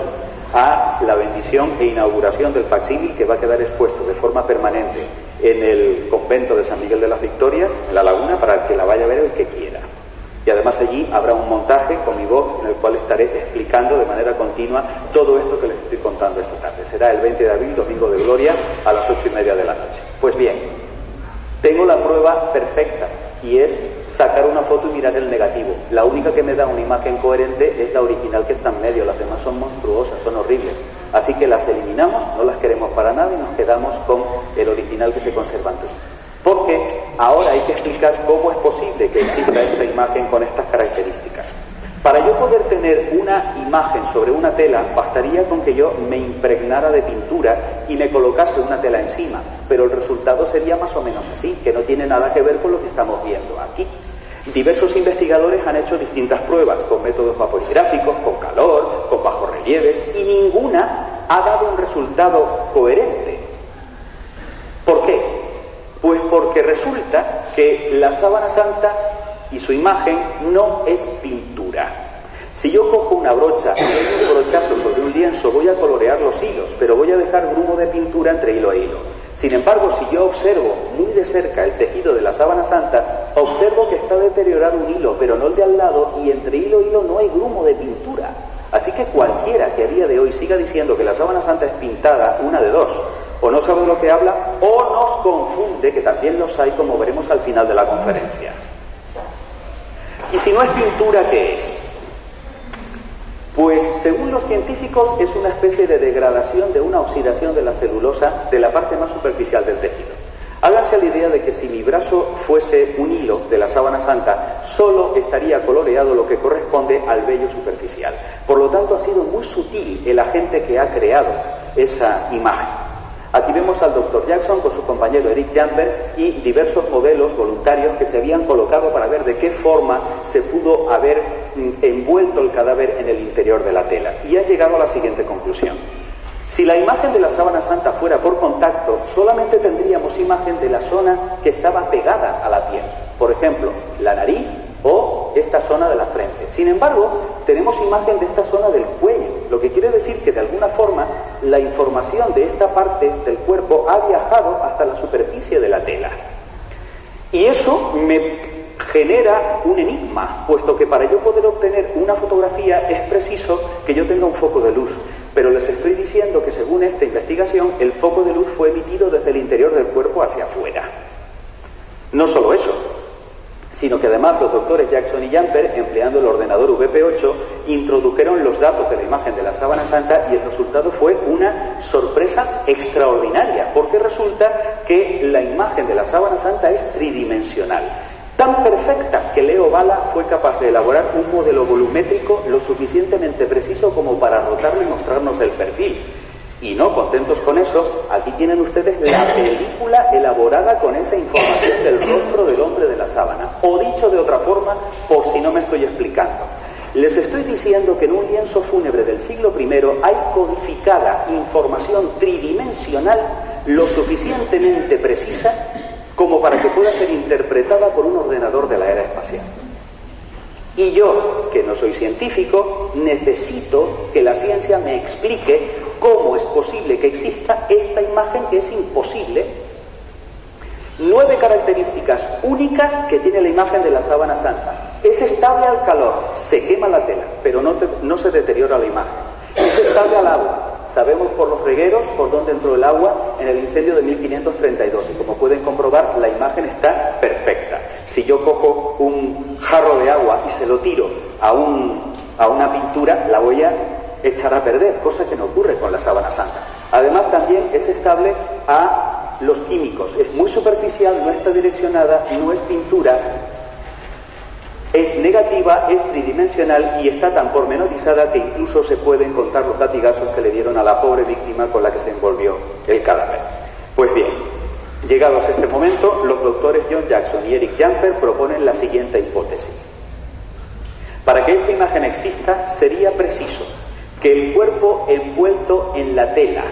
a la bendición e inauguración del facsímil, que va a quedar expuesto de forma permanente en el convento de San Miguel de las Victorias, en La Laguna, para que la vaya a ver el que quiera. Y además allí habrá un montaje con mi voz en el cual estaré explicando de manera continua todo esto que les estoy contando esta tarde. Será el 20 de abril, domingo de Gloria, a las 8:30 de la noche. Pues bien, tengo la prueba perfecta, y es sacar una foto y mirar el negativo. La única que me da una imagen coherente es la original, que está en medio. Las demás son monstruosas, son horribles. Así que las eliminamos, no las queremos para nada, y nos quedamos con el original que se conserva en Turín. Porque ahora hay que explicar cómo es posible que exista esta imagen con estas características. Para yo poder tener una imagen sobre una tela, bastaría con que yo me impregnara de pintura y me colocase una tela encima, pero el resultado sería más o menos así, que no tiene nada que ver con lo que estamos viendo aquí. Diversos investigadores han hecho distintas pruebas con métodos vaporigráficos, con calor, con bajorrelieves, y ninguna ha dado un resultado coherente. ¿Por qué? Pues porque resulta que la sábana santa y su imagen no es pintura. Si yo cojo una brocha y doy un brochazo sobre un lienzo, voy a colorear los hilos, pero voy a dejar grumo de pintura entre hilo e hilo. Sin embargo, si yo observo muy de cerca el tejido de la sábana santa, observo que está deteriorado un hilo, pero no el de al lado, y entre hilo e hilo no hay grumo de pintura. Así que cualquiera que a día de hoy siga diciendo que la sábana santa es pintada, una de dos: o no sabe de lo que habla, o nos confunde, que también los hay, como veremos al final de la conferencia. Y si no es pintura, ¿qué es? Pues según los científicos es una especie de degradación, de una oxidación de la celulosa de la parte más superficial del tejido. Háganse la idea de que si mi brazo fuese un hilo de la sábana santa, solo estaría coloreado lo que corresponde al vello superficial. Por lo tanto, ha sido muy sutil el agente que ha creado esa imagen. Aquí vemos al Dr. Jackson con su compañero Eric Jambert y diversos modelos voluntarios que se habían colocado para ver de qué forma se pudo haber envuelto el cadáver en el interior de la tela. Y han llegado a la siguiente conclusión: si la imagen de la sábana santa fuera por contacto, solamente tendríamos imagen de la zona que estaba pegada a la piel. Por ejemplo, la nariz o esta zona de la frente. Sin embargo, tenemos imagen de esta zona del cuello, lo que quiere decir que de alguna forma la información de esta parte del cuerpo ha viajado hasta la superficie de la tela. Y eso me genera un enigma, puesto que para yo poder obtener una fotografía es preciso que yo tenga un foco de luz. Pero les estoy diciendo que según esta investigación, el foco de luz fue emitido desde el interior del cuerpo hacia afuera. No solo eso, sino que además los doctores Jackson y Jambert, empleando el ordenador VP8, introdujeron los datos de la imagen de la sábana santa, y el resultado fue una sorpresa extraordinaria, porque resulta que la imagen de la sábana santa es tridimensional. Tan perfecta que Leo Bala fue capaz de elaborar un modelo volumétrico lo suficientemente preciso como para rotarlo y mostrarnos el perfil. Y no contentos con eso, aquí tienen ustedes la película elaborada con esa información del rostro del hombre de la sábana. O dicho de otra forma, por si no me estoy explicando. Les estoy diciendo que en un lienzo fúnebre del siglo I hay codificada información tridimensional lo suficientemente precisa como para que pueda ser interpretada por un ordenador de la era espacial. Y yo, que no soy científico, necesito que la ciencia me explique cómo es posible que exista esta imagen que es imposible. 9 características únicas que tiene la imagen de la sábana santa. Es estable al calor, se quema la tela, pero no se deteriora la imagen. Es estable al agua. Sabemos por los regueros por dónde entró el agua en el incendio de 1532 y como pueden comprobar la imagen está perfecta. Si yo cojo un jarro de agua y se lo tiro a una pintura, la voy a echar a perder, cosa que no ocurre con la sábana santa. Además también es estable a los químicos, es muy superficial, no está direccionada, no es pintura, es negativa, es tridimensional y está tan pormenorizada que incluso se pueden contar los latigazos que le dieron a la pobre víctima con la que se envolvió el cadáver. Pues bien, llegados a este momento, los doctores John Jackson y Eric Jumper proponen la siguiente hipótesis. Para que esta imagen exista, sería preciso que el cuerpo envuelto en la tela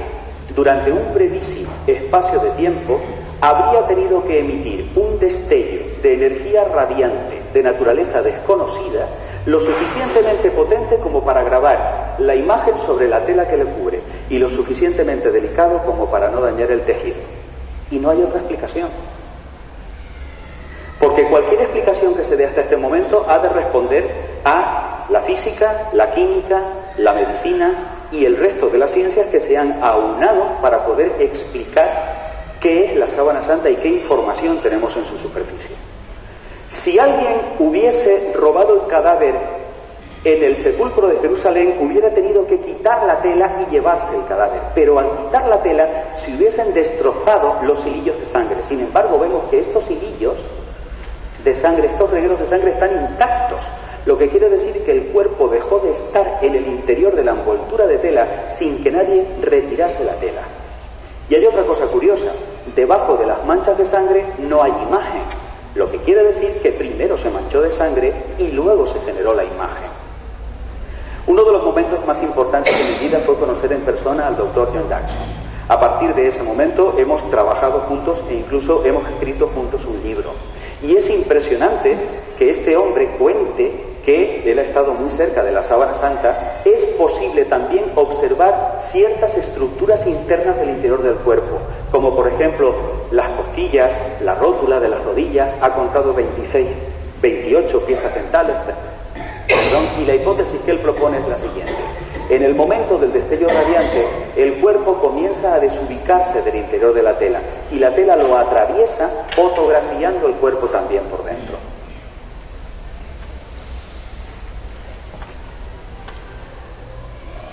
durante un brevísimo espacio de tiempo habría tenido que emitir un destello de energía radiante de naturaleza desconocida lo suficientemente potente como para grabar la imagen sobre la tela que le cubre y lo suficientemente delicado como para no dañar el tejido. Y no hay otra explicación. Porque cualquier explicación que se dé hasta este momento ha de responder a la física, la química, la medicina y el resto de las ciencias que se han aunado para poder explicar qué es la sábana santa y qué información tenemos en su superficie. Si alguien hubiese robado el cadáver en el sepulcro de Jerusalén, hubiera tenido que quitar la tela y llevarse el cadáver, pero al quitar la tela se hubiesen destrozado los hilillos de sangre. Sin embargo, vemos que estos hilillos de sangre, estos regueros de sangre están intactos, lo que quiere decir que el cuerpo dejó de estar en el interior de la envoltura de tela sin que nadie retirase la tela. Y hay otra cosa curiosa, debajo de las manchas de sangre no hay imagen, lo que quiere decir que primero se manchó de sangre y luego se generó la imagen. Uno de los momentos más importantes de mi vida fue conocer en persona al doctor John Jackson. A partir de ese momento hemos trabajado juntos e incluso hemos escrito juntos un libro. Y es impresionante que este hombre cuente que él ha estado muy cerca de la sábana santa. Es posible también observar ciertas estructuras internas del interior del cuerpo, como por ejemplo las costillas, la rótula de las rodillas, ha contado 28 piezas dentales, y la hipótesis que él propone es la siguiente. En el momento del destello radiante, el cuerpo comienza a desubicarse del interior de la tela y la tela lo atraviesa fotografiando el cuerpo también por dentro.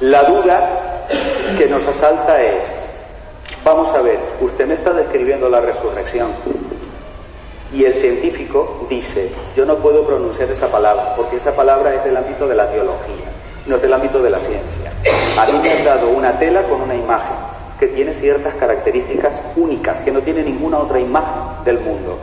La duda que nos asalta es, vamos a ver, usted me está describiendo la resurrección y el científico dice, yo no puedo pronunciar esa palabra porque esa palabra es del ámbito de la teología, no es del ámbito de la ciencia. A mí me han dado una tela con una imagen que tiene ciertas características únicas que no tiene ninguna otra imagen del mundo.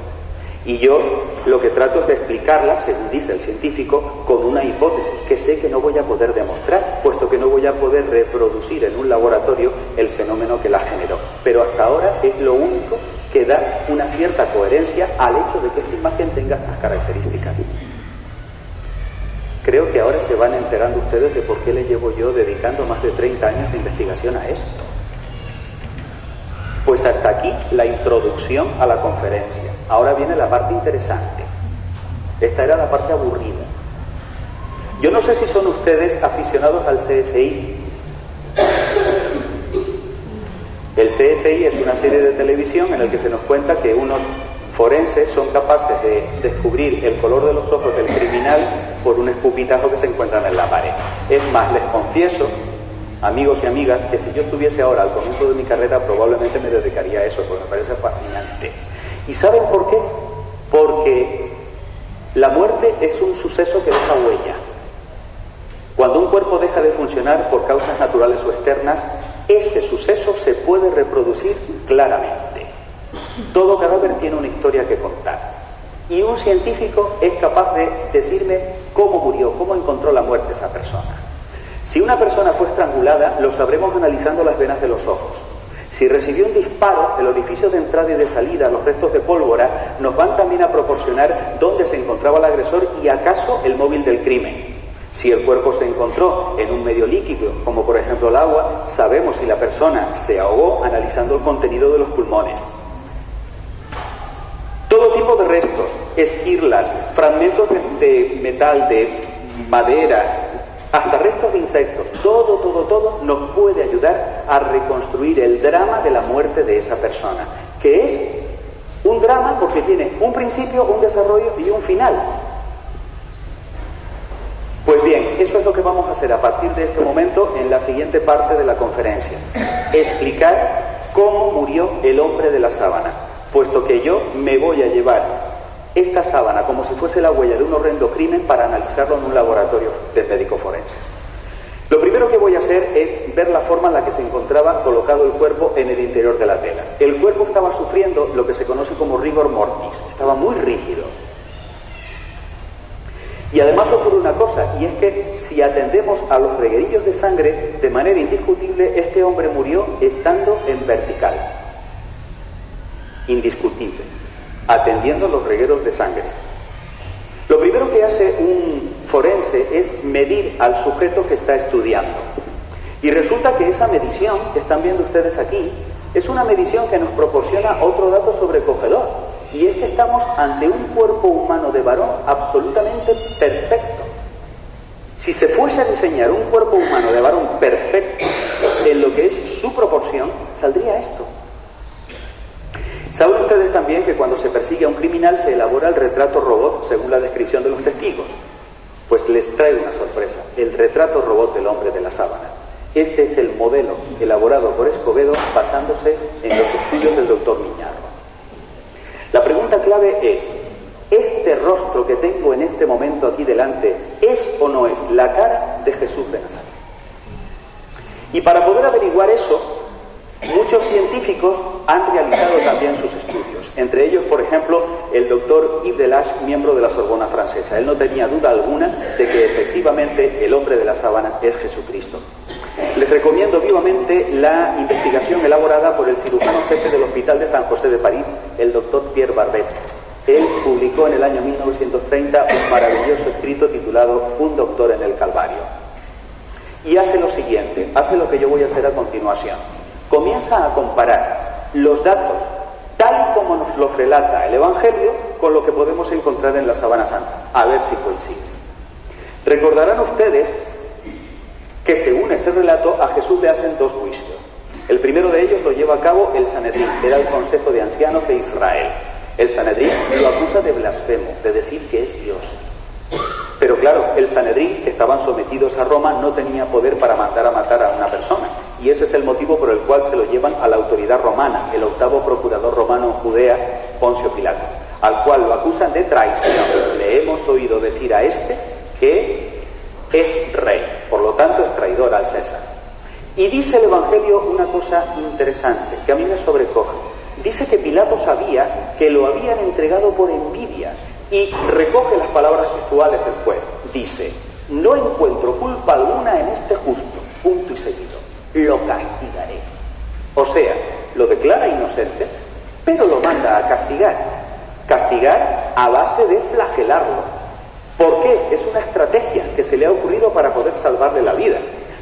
Y yo lo que trato es de explicarla, según dice el científico, con una hipótesis que sé que no voy a poder demostrar, puesto que no voy a poder reproducir en un laboratorio el fenómeno que la generó. Pero hasta ahora es lo único que da una cierta coherencia al hecho de que esta imagen tenga estas características. Creo que ahora se van enterando ustedes de por qué le llevo yo dedicando más de 30 años de investigación a esto. Pues hasta aquí la introducción a la conferencia. Ahora viene la parte interesante. Esta era la parte aburrida. Yo no sé si son ustedes aficionados al CSI. El CSI es una serie de televisión en la que se nos cuenta que unos forenses son capaces de descubrir el color de los ojos del criminal por un escupitajo que se encuentran en la pared. Es más, les confieso, amigos y amigas, que si yo estuviese ahora al comienzo de mi carrera probablemente me dedicaría a eso, porque me parece fascinante. ¿Y saben por qué? Porque la muerte es un suceso que deja huella. Cuando un cuerpo deja de funcionar por causas naturales o externas, ese suceso se puede reproducir claramente. Todo cadáver tiene una historia que contar. Y un científico es capaz de decirme cómo murió, cómo encontró la muerte esa persona. Si una persona fue estrangulada, lo sabremos analizando las venas de los ojos. Si recibió un disparo, el orificio de entrada y de salida, los restos de pólvora, nos van también a proporcionar dónde se encontraba el agresor y acaso el móvil del crimen. Si el cuerpo se encontró en un medio líquido, como por ejemplo el agua, sabemos si la persona se ahogó analizando el contenido de los pulmones. Todo tipo de restos, esquirlas, fragmentos de metal, de madera, hasta restos de insectos, todo nos puede ayudar a reconstruir el drama de la muerte de esa persona, que es un drama porque tiene un principio, un desarrollo y un final. Pues bien, eso es lo que vamos a hacer a partir de este momento en la siguiente parte de la conferencia. Explicar cómo murió el hombre de la sábana, puesto que yo me voy a llevar esta sábana como si fuese la huella de un horrendo crimen para analizarlo en un laboratorio de médico forense. Lo primero que voy a hacer es ver la forma en la que se encontraba colocado el cuerpo en el interior de la tela. El cuerpo estaba sufriendo lo que se conoce como rigor mortis, estaba muy rígido. Y además ocurre una cosa, y es que si atendemos a los reguerillos de sangre, de manera indiscutible, este hombre murió estando en vertical. Indiscutible. Atendiendo los regueros de sangre. Lo primero que hace un forense es medir al sujeto que está estudiando. Y resulta que esa medición que están viendo ustedes aquí es una medición que nos proporciona otro dato sobrecogedor. Y es que estamos ante un cuerpo humano de varón absolutamente perfecto. Si se fuese a diseñar un cuerpo humano de varón perfecto en lo que es su proporción, saldría esto. Saben ustedes también que cuando se persigue a un criminal se elabora el retrato robot según la descripción de los testigos. Pues les traigo una sorpresa, el retrato robot del hombre de la sábana. Este es el modelo elaborado por Escobedo basándose en los estudios del doctor Miñarro. La pregunta clave es, ¿este rostro que tengo en este momento aquí delante es o no es la cara de Jesús de Nazaret? Y para poder averiguar eso, muchos científicos han realizado también sus estudios. Entre ellos, por ejemplo, el doctor Yves Delage, miembro de la Sorbona francesa. Él no tenía duda alguna de que efectivamente el hombre de la sábana es Jesucristo. Les recomiendo vivamente la investigación elaborada por el cirujano jefe del Hospital de San José de París, el doctor Pierre Barbet. Él publicó en el año 1930 un maravilloso escrito titulado Un doctor en el Calvario. Y hace lo siguiente, hace lo que yo voy a hacer a continuación. Comienza a comparar los datos, tal y como nos los relata el Evangelio, con lo que podemos encontrar en la Sábana Santa, a ver si coincide. Recordarán ustedes que según ese relato a Jesús le hacen dos juicios. El primero de ellos lo lleva a cabo el Sanedrín, que era el Consejo de Ancianos de Israel. El Sanedrín lo acusa de blasfemo, de decir que es Dios. Pero claro, el Sanedrín, que estaban sometidos a Roma, no tenía poder para mandar a matar a una persona. Y ese es el motivo por el cual se lo llevan a la autoridad romana, el octavo procurador romano en Judea, Poncio Pilato, al cual lo acusan de traición. Le hemos oído decir a este que es rey, por lo tanto es traidor al César. Y dice el Evangelio una cosa interesante, que a mí me sobrecoge. Dice que Pilato sabía que lo habían entregado por envidia y recoge las palabras textuales del juez. Dice, no encuentro culpa alguna en este justo, punto y seguido, lo castigaré. O sea, lo declara inocente, pero lo manda a castigar. Castigar a base de flagelarlo. ¿Por qué? Es una estrategia que se le ha ocurrido para poder salvarle la vida.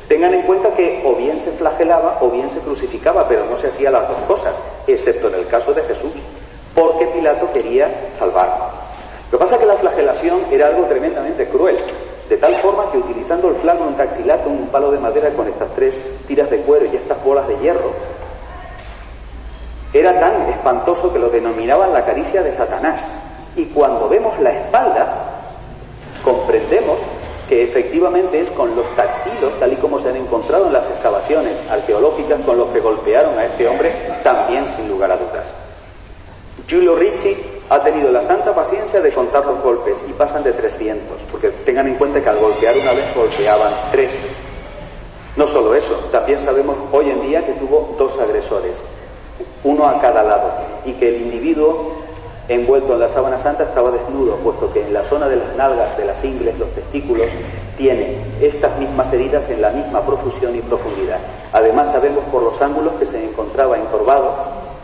Tengan en cuenta que o bien se flagelaba o bien se crucificaba, pero no se hacía las dos cosas, excepto en el caso de Jesús, porque Pilato quería salvarlo. Lo que pasa es que la flagelación era algo tremendamente cruel, de tal forma que utilizando el flagrum taxilatum, un palo de madera con estas tres tiras de cuero y estas bolas de hierro, era tan espantoso que lo denominaban la caricia de Satanás. Y cuando vemos la espalda, comprendemos que efectivamente es con los taxilos, tal y como se han encontrado en las excavaciones arqueológicas, con los que golpearon a este hombre, también sin lugar a dudas. Giulio Ricci ha tenido la santa paciencia de contar los golpes y pasan de 300, porque tengan en cuenta que al golpear una vez golpeaban 3. No solo eso, también sabemos hoy en día que tuvo 2 agresores, uno a cada lado, y que el individuo envuelto en la sábana santa estaba desnudo, puesto que en la zona de las nalgas, de las ingles, los testículos, tiene estas mismas heridas en la misma profusión y profundidad. Además sabemos por los ángulos que se encontraba encorvado,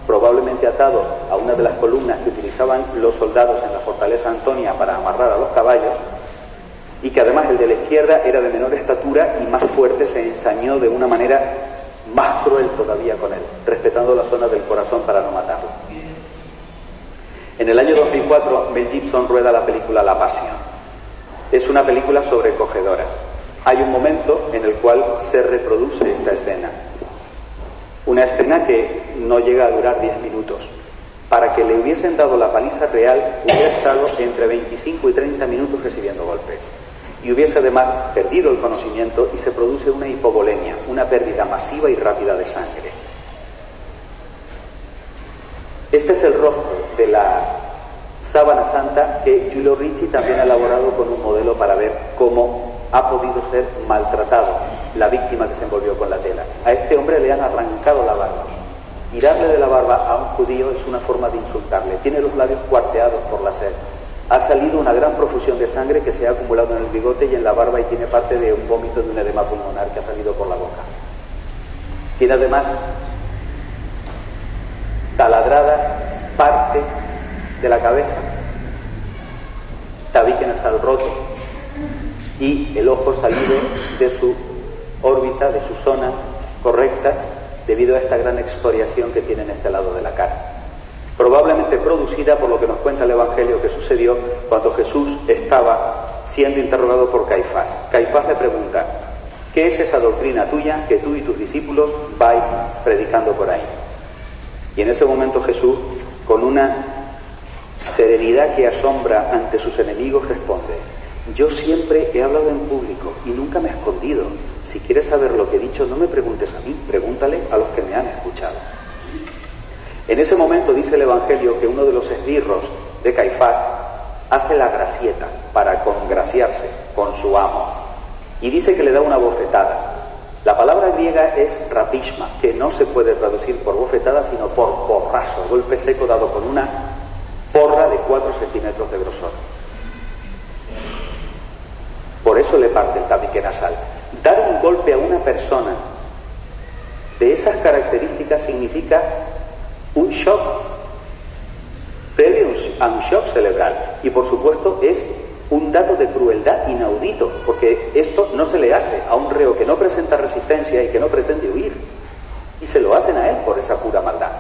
probablemente atado a una de las columnas que utilizaban los soldados en la fortaleza Antonia para amarrar a los caballos, y que además el de la izquierda era de menor estatura y más fuerte, se ensañó de una manera más cruel todavía con él, respetando la zona del corazón para no matarlo. En el año 2004, Mel Gibson rueda la película La Pasión. Es una película sobrecogedora. Hay un momento en el cual se reproduce esta escena. Una escena que no llega a durar 10 minutos. Para que le hubiesen dado la paliza real, hubiera estado entre 25 y 30 minutos recibiendo golpes. Y hubiese además perdido el conocimiento y se produce una hipovolemia, una pérdida masiva y rápida de sangre. Este es el rostro de la sábana santa que Giulio Ricci también ha elaborado con un modelo para ver cómo ha podido ser maltratado la víctima que se envolvió con la tela. A este hombre le han arrancado la barba. Tirarle de la barba a un judío es una forma de insultarle. Tiene los labios cuarteados por la sed. Ha salido una gran profusión de sangre que se ha acumulado en el bigote y en la barba, y tiene parte de un vómito de un edema pulmonar que ha salido por la boca. Tiene además taladrada parte de la cabeza, tabique nasal roto y el ojo salido de su órbita, de su zona correcta, debido a esta gran excoriación que tiene en este lado de la cara. Probablemente producida por lo que nos cuenta el Evangelio que sucedió cuando Jesús estaba siendo interrogado por Caifás. Caifás le pregunta: ¿qué es esa doctrina tuya que tú y tus discípulos vais predicando por ahí? Y en ese momento Jesús, con una serenidad que asombra ante sus enemigos, responde: yo siempre he hablado en público y nunca me he escondido. Si quieres saber lo que he dicho, no me preguntes a mí, pregúntale a los que me han escuchado. En ese momento dice el Evangelio que uno de los esbirros de Caifás hace la gracieta para congraciarse con su amo y dice que le da una bofetada. La palabra griega es rapishma, que no se puede traducir por bofetada, sino por porrazo, golpe seco dado con una porra de 4 centímetros de grosor. Por eso le parte el tabique nasal. Dar un golpe a una persona de esas características significa un shock, previo a un shock cerebral, y por supuesto es un dato de crueldad inaudito, porque esto no se le hace a un reo que no presenta resistencia y que no pretende huir, y se lo hacen a él por esa pura maldad.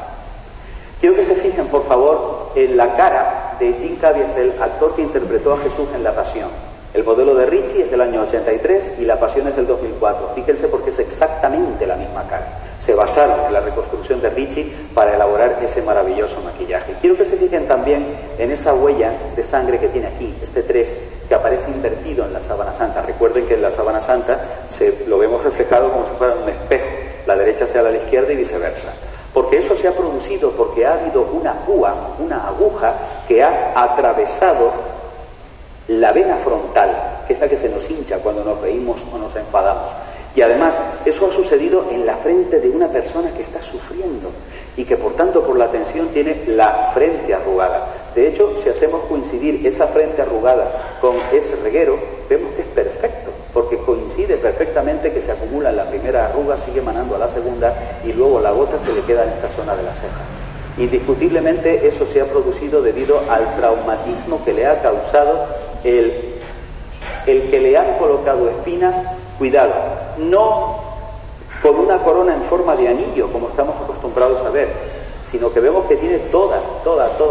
Quiero que se fijen, por favor, en la cara de Jim Caviezel, actor que interpretó a Jesús en La Pasión. El modelo de Ricci es del año 83 y La Pasión es del 2004. Fíjense porque es exactamente la misma cara. Se basaron en la reconstrucción de Ricci para elaborar ese maravilloso maquillaje. Quiero que se fijen también en esa huella de sangre que tiene aquí, este 3, que aparece invertido en la sábana santa. Recuerden que en la sábana santa lo vemos reflejado como si fuera un espejo. La derecha sea la izquierda y viceversa. Porque eso se ha producido porque ha habido una púa, una aguja que ha atravesado la vena frontal, que es la que se nos hincha cuando nos reímos o nos enfadamos. Y además, eso ha sucedido en la frente de una persona que está sufriendo y que por tanto por la tensión tiene la frente arrugada. De hecho, si hacemos coincidir esa frente arrugada con ese reguero, vemos que es perfecto, porque coincide perfectamente que se acumula en la primera arruga, sigue emanando a la segunda y luego la gota se le queda en esta zona de la ceja. Indiscutiblemente eso se ha producido debido al traumatismo que le ha causado el que le han colocado espinas, cuidado, no con una corona en forma de anillo como estamos acostumbrados a ver, sino que vemos que tiene toda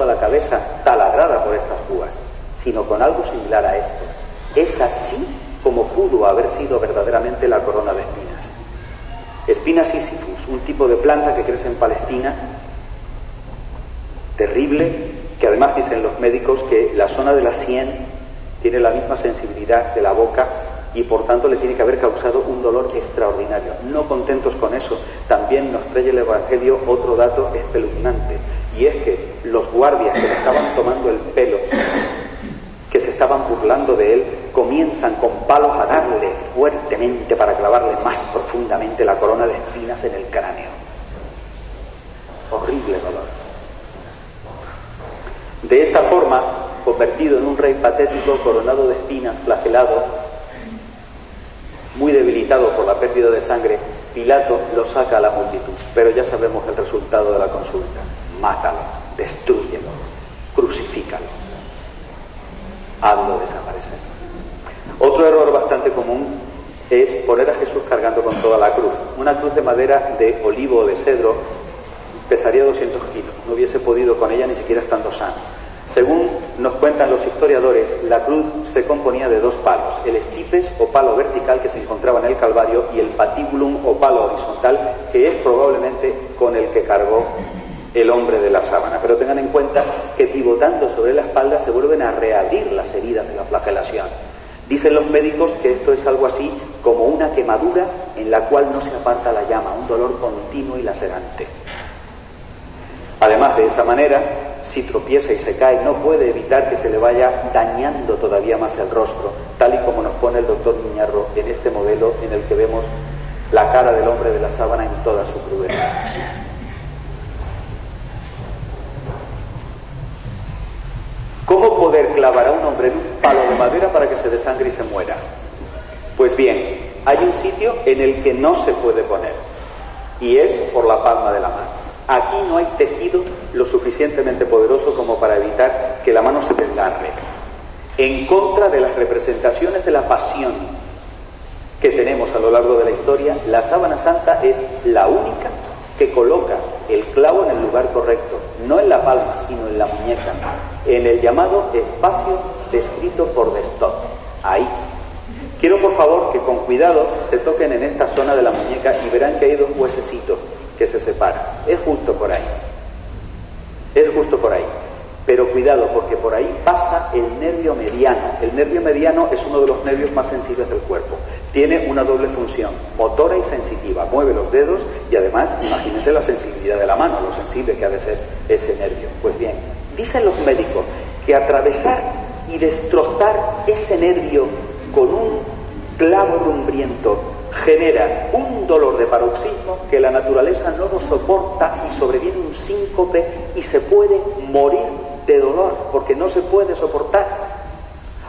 la cabeza taladrada por estas púas, sino con algo similar a esto. Es así como pudo haber sido verdaderamente la corona de espinas. Spina sisyphus, un tipo de planta que crece en Palestina, terrible, que además dicen los médicos que la zona de la sien tiene la misma sensibilidad de la boca y por tanto le tiene que haber causado un dolor extraordinario. No contentos con eso, también nos trae el Evangelio otro dato espeluznante, y es que los guardias que le estaban tomando el pelo, que se estaban burlando de él, comienzan con palos a darle fuertemente para clavarle más profundamente la corona de espinas en el cráneo. Horrible dolor. De esta forma, convertido en un rey patético, coronado de espinas, flagelado, muy debilitado por la pérdida de sangre, Pilato lo saca a la multitud. Pero ya sabemos el resultado de la consulta. Mátalo, destrúyelo, crucifícalo, hazlo desaparecer. Otro error bastante común es poner a Jesús cargando con toda la cruz. Una cruz de madera de olivo o de cedro pesaría 200 kilos. No hubiese podido con ella ni siquiera estando sano. Según nos cuentan los historiadores, la cruz se componía de dos palos, el stipes o palo vertical que se encontraba en el Calvario y el patibulum o palo horizontal, que es probablemente con el que cargó el hombre de la sábana. Pero tengan en cuenta que pivotando sobre la espalda se vuelven a reabrir las heridas de la flagelación. Dicen los médicos que esto es algo así como una quemadura en la cual no se aparta la llama, un dolor continuo y lacerante. Además, de esa manera, si tropieza y se cae, no puede evitar que se le vaya dañando todavía más el rostro, tal y como nos pone el doctor Miñarro en este modelo en el que vemos la cara del hombre de la sábana en toda su crudeza. ¿Cómo poder clavar a un hombre en un palo de madera para que se desangre y se muera? Pues bien, hay un sitio en el que no se puede poner, y es por la palma de la mano. Aquí no hay tejido lo suficientemente poderoso como para evitar que la mano se desgarre. En contra de las representaciones de la pasión que tenemos a lo largo de la historia, la sábana santa es la única que coloca el clavo en el lugar correcto, no en la palma, sino en la muñeca, en el llamado espacio descrito por Destot. Ahí. Quiero, por favor, que con cuidado se toquen en esta zona de la muñeca y verán que hay dos huesecitos que se separan. Es justo por ahí. Es justo por ahí. Pero cuidado, porque por ahí pasa el nervio mediano. El nervio mediano es uno de los nervios más sensibles del cuerpo. Tiene una doble función, motora y sensitiva. Mueve los dedos y además, imagínense la sensibilidad de la mano, lo sensible que ha de ser ese nervio. Pues bien, dicen los médicos que atravesar y destrozar ese nervio con un clavo rumbriento genera un dolor de paroxismo que la naturaleza no lo soporta y sobreviene un síncope y se puede morir de dolor porque no se puede soportar.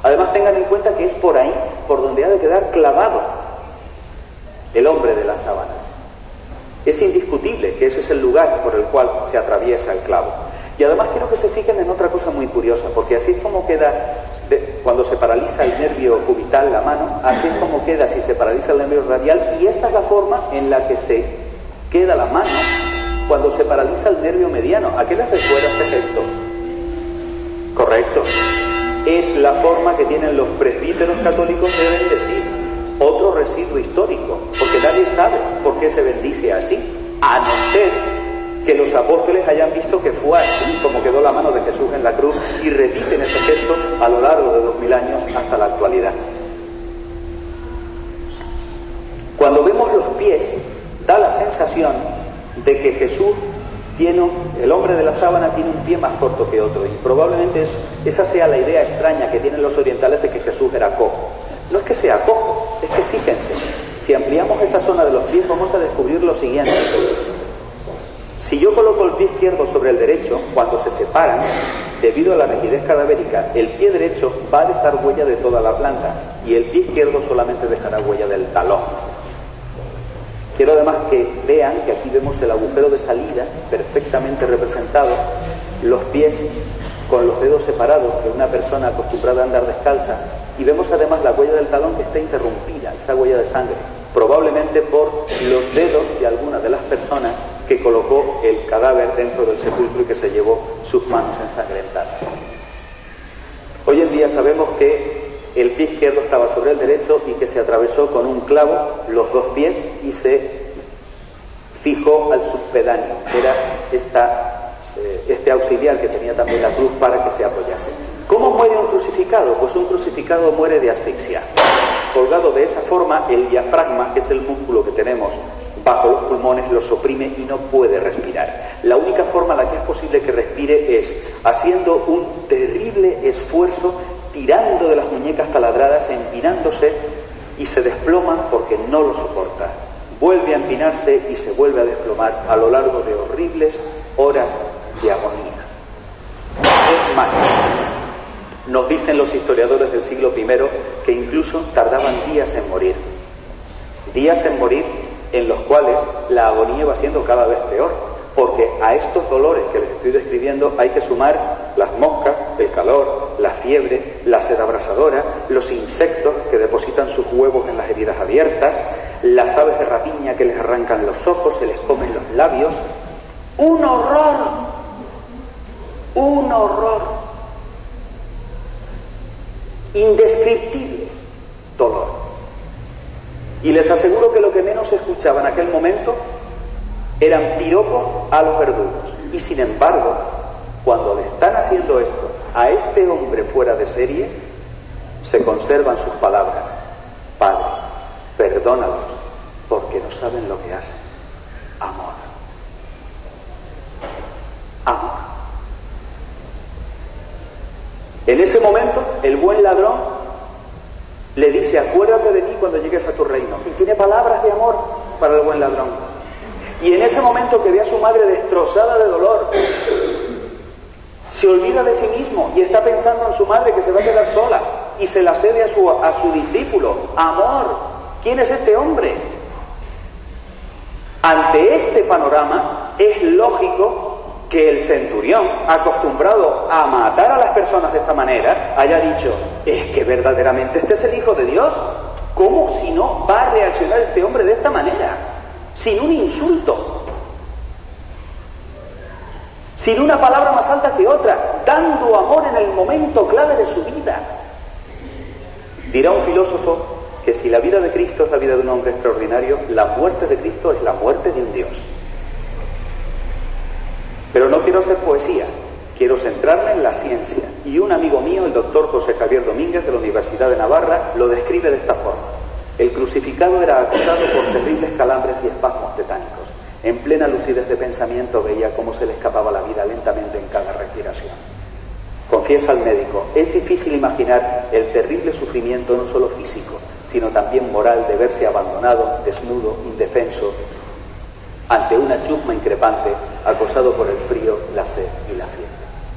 Además, tengan en cuenta que es por ahí por donde ha de quedar clavado el hombre de la sábana. Es indiscutible que ese es el lugar por el cual se atraviesa el clavo. Y además quiero que se fijen en otra cosa muy curiosa, porque así es como queda cuando se paraliza el nervio cubital, la mano, así es como queda si se paraliza el nervio radial, y esta es la forma en la que se queda la mano cuando se paraliza el nervio mediano. ¿A qué les recuerda este gesto? Correcto. Es la forma que tienen los presbíteros católicos de bendecir. Otro residuo histórico, porque nadie sabe por qué se bendice así, a no ser que los apóstoles hayan visto que fue así como quedó la mano de Jesús en la cruz y repiten ese gesto a lo largo de 2000 años hasta la actualidad. Cuando vemos los pies, da la sensación de que Jesús el hombre de la sábana tiene un pie más corto que otro, y probablemente esa sea la idea extraña que tienen los orientales de que Jesús era cojo. No es que sea cojo, es que fíjense, si ampliamos esa zona de los pies vamos a descubrir lo siguiente. Si yo coloco el pie izquierdo sobre el derecho, cuando se separan, debido a la rigidez cadavérica, el pie derecho va a dejar huella de toda la planta y el pie izquierdo solamente dejará huella del talón. Quiero además que vean que aquí vemos el agujero de salida perfectamente representado, los pies con los dedos separados de una persona acostumbrada a andar descalza, y vemos además la huella del talón que está interrumpida, esa huella de sangre, probablemente por los dedos de alguna de las personas que colocó el cadáver dentro del sepulcro y que se llevó sus manos ensangrentadas. Hoy en día sabemos que el pie izquierdo estaba sobre el derecho y que se atravesó con un clavo los dos pies y se fijó al subpedáneo, que era este auxiliar que tenía también la cruz para que se apoyase. ¿Cómo muere un crucificado? Pues un crucificado muere de asfixia. Colgado de esa forma, el diafragma, que es el músculo que tenemos bajo los pulmones, los oprime y no puede respirar. La única forma en la que es posible que respire es haciendo un terrible esfuerzo tirando de las muñecas taladradas, empinándose y se desploma porque no lo soporta. Vuelve a empinarse y se vuelve a desplomar a lo largo de horribles horas de agonía. Es más, nos dicen los historiadores del siglo I que incluso tardaban días en morir en los cuales la agonía va siendo cada vez peor, porque a estos dolores que les estoy describiendo hay que sumar las moscas, el calor, la fiebre, la sed abrasadora, los insectos que depositan sus huevos en las heridas abiertas, las aves de rapiña que les arrancan los ojos, se les comen los labios. ¡Un horror! ¡Un horror! Indescriptible dolor. Y les aseguro que lo que menos se escuchaba en aquel momento eran piropos a los verdugos. Y sin embargo, cuando le están haciendo esto a este hombre fuera de serie, se conservan sus palabras: Padre, perdónalos, porque no saben lo que hacen. Amor. Amor. En ese momento, el buen ladrón le dice: acuérdate de mí cuando llegues a tu reino. Y tiene palabras de amor para el buen ladrón. Y en ese momento que ve a su madre destrozada de dolor, se olvida de sí mismo y está pensando en su madre que se va a quedar sola y se la cede a su discípulo. Amor. ¿Quién es este hombre? Ante este panorama es lógico que el centurión, acostumbrado a matar a las personas de esta manera, haya dicho: es que verdaderamente este es el Hijo de Dios. ¿Cómo si no va a reaccionar este hombre de esta manera? Sin un insulto, sin una palabra más alta que otra, dando amor en el momento clave de su vida. Dirá un filósofo que si la vida de Cristo es la vida de un hombre extraordinario, la muerte de Cristo es la muerte de un Dios. Pero no quiero hacer poesía, quiero centrarme en la ciencia. Y un amigo mío, el doctor José Javier Domínguez de la Universidad de Navarra, lo describe de esta forma: el crucificado era acosado por terribles calambres y espasmos tetánicos. En plena lucidez de pensamiento veía cómo se le escapaba la vida lentamente en cada respiración. Confiesa al médico: es difícil imaginar el terrible sufrimiento no solo físico, sino también moral de verse abandonado, desnudo, indefenso, ante una chusma increpante, acosado por el frío, la sed y la fiebre.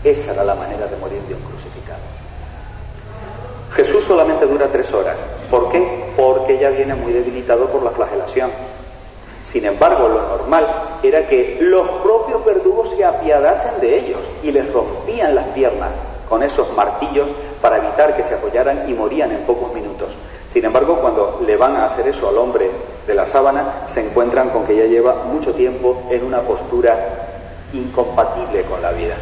Esa era la manera de morir de un crucificado. Jesús solamente dura 3 horas. ¿Por qué? Porque ya viene muy debilitado por la flagelación. Sin embargo, lo normal era que los propios verdugos se apiadasen de ellos y les rompían las piernas con esos martillos para evitar que se apoyaran y morían en pocos minutos. Sin embargo, cuando le van a hacer eso al hombre de la sábana, se encuentran con que ya lleva mucho tiempo en una postura incompatible con la vida.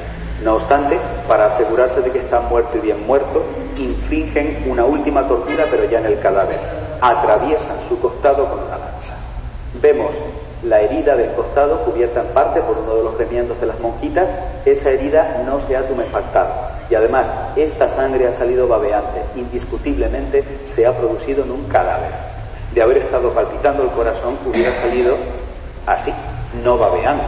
No obstante, para asegurarse de que está muerto y bien muerto, infligen una última tortura, pero ya en el cadáver. Atraviesan su costado con una lanza. Vemos la herida del costado cubierta en parte por uno de los remiendos de las monjitas. Esa herida no se ha tumefactado y además esta sangre ha salido babeante. Indiscutiblemente se ha producido en un cadáver. De haber estado palpitando el corazón hubiera salido así, no babeando.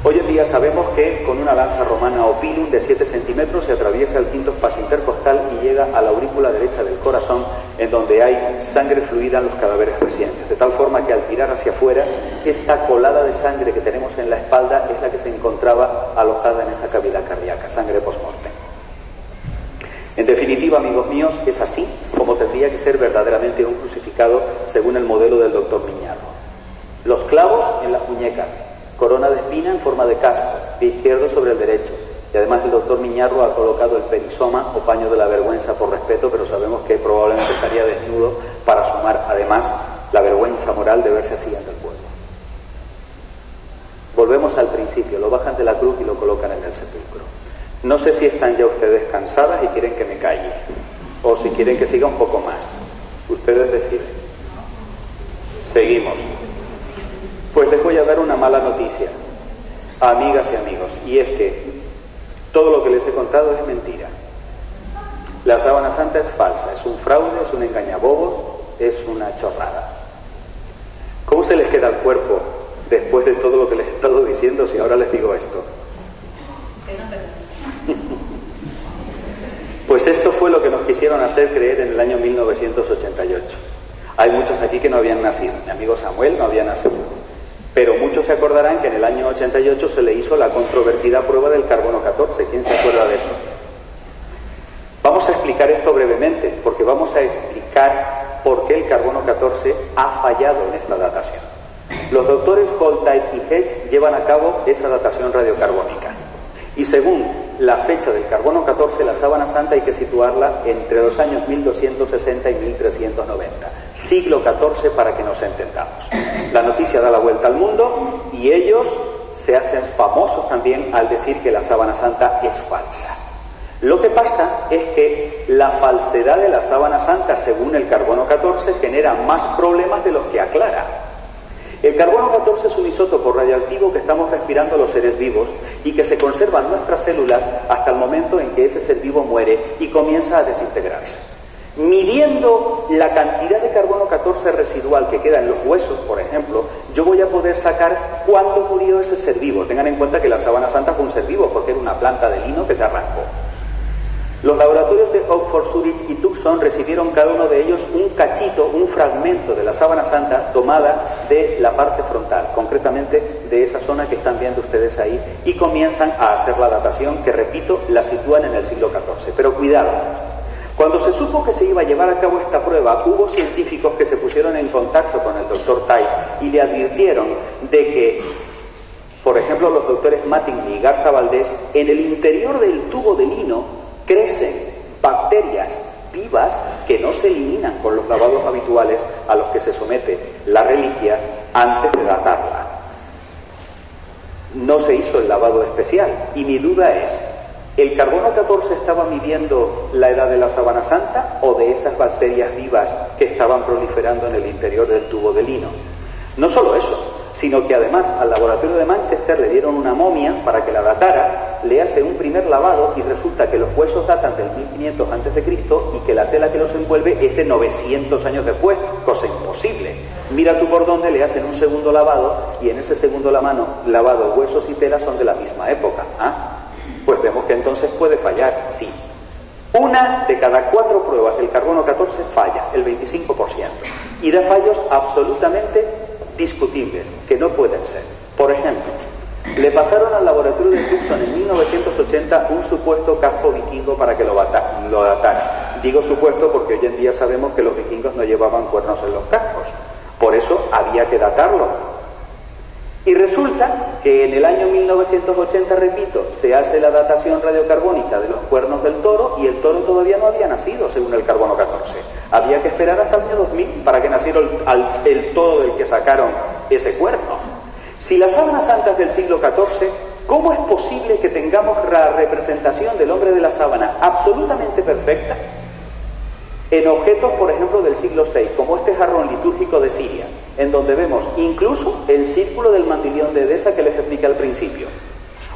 Hoy en día sabemos que con una lanza romana o pilum de 7 centímetros se atraviesa el quinto espacio intercostal y llega a la aurícula derecha del corazón, en donde hay sangre fluida en los cadáveres recientes, de tal forma que al tirar hacia afuera, esta colada de sangre que tenemos en la espalda es la que se encontraba alojada en esa cavidad cardíaca, sangre post-mortem. En definitiva, amigos míos, es así como tendría que ser verdaderamente un crucificado según el modelo del doctor Miñarro. Los clavos en las muñecas, corona de espina en forma de casco, pie izquierdo sobre el derecho. Y además el doctor Miñarro ha colocado el perisoma o paño de la vergüenza por respeto, pero sabemos que probablemente estaría desnudo para sumar además la vergüenza moral de verse así ante el pueblo. Volvemos al principio, lo bajan de la cruz y lo colocan en el sepulcro. No sé si están ya ustedes cansadas y quieren que me calle, o si quieren que siga un poco más. Ustedes deciden. Seguimos. Pues les voy a dar una mala noticia, amigas y amigos, y es que todo lo que les he contado es mentira. La sábana santa es falsa, es un fraude, es un engañabobos, es una chorrada. ¿Cómo se les queda el cuerpo después de todo lo que les he estado diciendo si ahora les digo esto? Pues Pues esto fue lo que nos quisieron hacer creer en el año 1988. Hay muchos aquí que no habían nacido. Mi amigo Samuel no había nacido. Pero muchos se acordarán que en el año 88 se le hizo la controvertida prueba del carbono 14. ¿Quién se acuerda de eso? Vamos a explicar esto brevemente, porque vamos a explicar por qué el carbono 14 ha fallado en esta datación. Los doctores Holtite y Hedge llevan a cabo esa datación radiocarbónica. Y según la fecha del carbono 14, la sábana santa hay que situarla entre los años 1260 y 1390. Siglo XIV para que nos entendamos. La noticia da la vuelta al mundo y ellos se hacen famosos también al decir que la sábana santa es falsa. Lo que pasa es que la falsedad de la sábana santa, según el carbono 14, genera más problemas de los que aclara. El carbono 14 es un isótopo radioactivo que estamos respirando los seres vivos y que se conserva en nuestras células hasta el momento en que ese ser vivo muere y comienza a desintegrarse. Midiendo la cantidad de carbono 14 residual que queda en los huesos, por ejemplo, yo voy a poder sacar cuándo murió ese ser vivo. Tengan en cuenta que la sábana santa fue un ser vivo porque era una planta de lino que se arrancó. Los laboratorios de Oxford, Zurich y Tucson recibieron cada uno de ellos un cachito, un fragmento de la sábana santa tomada de la parte frontal, concretamente de esa zona que están viendo ustedes ahí, y comienzan a hacer la datación que, repito, la sitúan en el siglo XIV. Pero cuidado, cuando se supo que se iba a llevar a cabo esta prueba, hubo científicos que se pusieron en contacto con el doctor Tai y le advirtieron de que, por ejemplo, los doctores Mattingly y Garza Valdés, en el interior del tubo de lino crecen bacterias vivas que no se eliminan con los lavados habituales a los que se somete la reliquia antes de datarla. No se hizo el lavado especial y mi duda es, ¿el carbono 14 estaba midiendo la edad de la sábana santa o de esas bacterias vivas que estaban proliferando en el interior del tubo de lino? No solo eso, sino que además al laboratorio de Manchester le dieron una momia para que la datara, le hace un primer lavado y resulta que los huesos datan del 1500 a.C. y que la tela que los envuelve es de 900 años después, cosa imposible. Mira tú por dónde le hacen un segundo lavado y en ese segundo lavado huesos y tela son de la misma época. Pues vemos que entonces puede fallar, sí. Una de cada 4 pruebas del carbono 14 falla, el 25%, y da fallos absolutamente discutibles, que no pueden ser. Por ejemplo, le pasaron al laboratorio de Tucson en 1980 un supuesto casco vikingo para que lo datara. Digo supuesto porque hoy en día sabemos que los vikingos no llevaban cuernos en los cascos, por eso había que datarlo. Y resulta que en el año 1980, repito, se hace la datación radiocarbónica de los cuernos del toro y el toro todavía no había nacido según el carbono 14. Había que esperar hasta el año 2000 para que naciera el toro del que sacaron ese cuerno. Si la sábana santa es del siglo XIV, ¿cómo es posible que tengamos la representación del hombre de la sábana absolutamente perfecta en objetos, por ejemplo, del siglo VI, como este jarrón litúrgico de Siria, en donde vemos incluso el círculo del mantilión de Edesa que les expliqué al principio?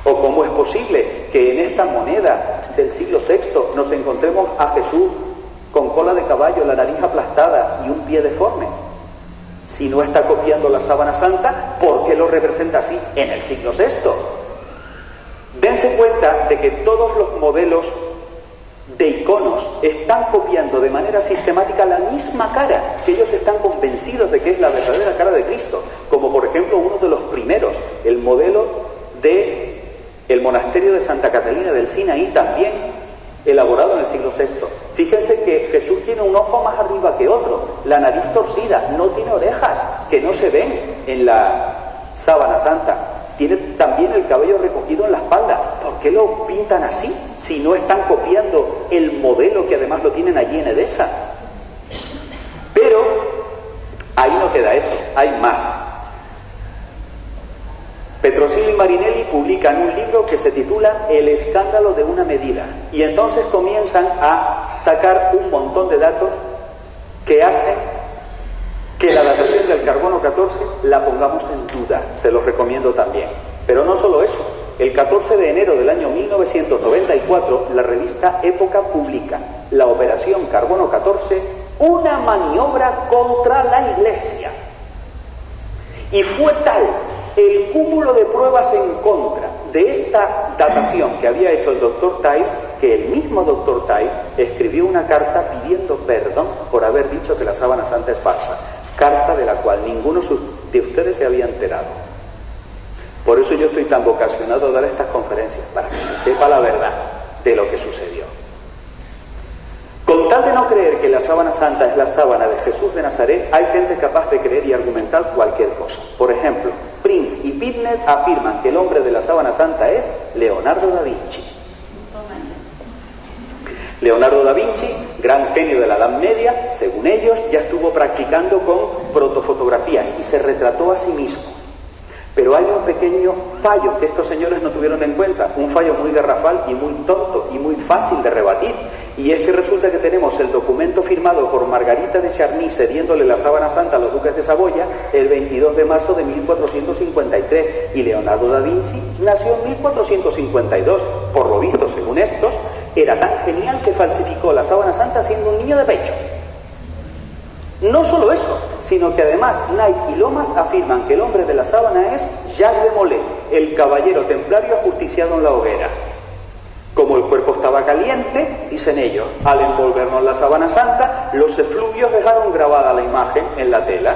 ¿O cómo es posible que en esta moneda del siglo VI nos encontremos a Jesús con cola de caballo, la nariz aplastada y un pie deforme? Si no está copiando la sábana santa, ¿por qué lo representa así en el siglo VI? Dense cuenta de que todos los modelos de iconos están copiando de manera sistemática la misma cara, que ellos están convencidos de que es la verdadera cara de Cristo, como por ejemplo uno de los primeros, el modelo de el monasterio de Santa Catalina del Sinaí, también elaborado en el siglo VI. Fíjense que Jesús tiene un ojo más arriba que otro, la nariz torcida, no tiene orejas, que no se ven en la sábana santa. Tiene también el cabello recogido en la espalda. ¿Por qué lo pintan así si no están copiando el modelo que además lo tienen allí en Edesa? Pero ahí no queda eso, hay más. Petrosillo y Marinelli publican un libro que se titula El escándalo de una medida, y entonces comienzan a sacar un montón de datos que hacen que la datación del carbono 14 la pongamos en duda. Se los recomiendo también. Pero no solo eso, el 14 de enero del año 1994 la revista Época publica la operación Carbono 14, una maniobra contra la Iglesia. Y fue tal el cúmulo de pruebas en contra de esta datación que había hecho el doctor Tai que el mismo doctor Tai escribió una carta pidiendo perdón por haber dicho que la sábana santa es falsa, carta de la cual ninguno de ustedes se había enterado. Por eso yo estoy tan vocacionado a dar estas conferencias, para que se sepa la verdad de lo que sucedió. Con tal de no creer que la sábana santa es la sábana de Jesús de Nazaret, hay gente capaz de creer y argumentar cualquier cosa. Por ejemplo, Prince y Bittner afirman que el hombre de la sábana santa es Leonardo da Vinci. Leonardo da Vinci, gran genio de la Edad Media, según ellos, ya estuvo practicando con protofotografías y se retrató a sí mismo. Pero hay un pequeño fallo que estos señores no tuvieron en cuenta, un fallo muy garrafal y muy tonto y muy fácil de rebatir, y es que resulta que tenemos el documento firmado por Margarita de Charny cediéndole la sábana santa a los duques de Saboya el 22 de marzo de 1453, y Leonardo da Vinci nació en 1452. Por lo visto, según estos, era tan genial que falsificó la sábana santa siendo un niño de pecho. No solo eso, sino que además Knight y Lomas afirman que el hombre de la sábana es Jacques de Molay, el caballero templario ajusticiado en la hoguera. Como el cuerpo estaba caliente, dicen ellos, al envolvernos la sábana santa, los efluvios dejaron grabada la imagen en la tela.